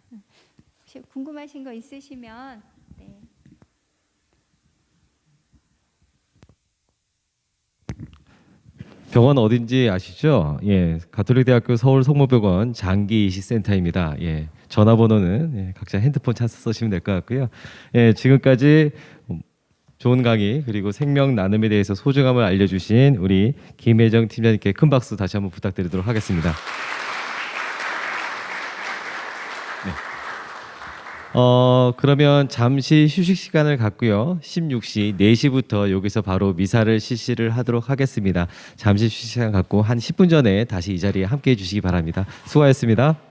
혹시 궁금하신 거 있으시면 네. 병원 어딘지 아시죠? 예, 가톨릭대학교 서울 성모병원 장기이식센터입니다. 예, 전화번호는 예, 각자 핸드폰 찾아서 쓰시면 될 것 같고요. 예, 지금까지 좋은 강의 그리고 생명 나눔에 대해서 소중함을 알려주신 우리 김혜정 팀장님께 큰 박수 다시 한번 부탁드리도록 하겠습니다. 네. 그러면 잠시 휴식 시간을 갖고요. 16시 4시부터 여기서 바로 미사를 실시를 하도록 하겠습니다. 잠시 휴식 시간 갖고 한 10분 전에 다시 이 자리에 함께해 주시기 바랍니다. 수고하셨습니다.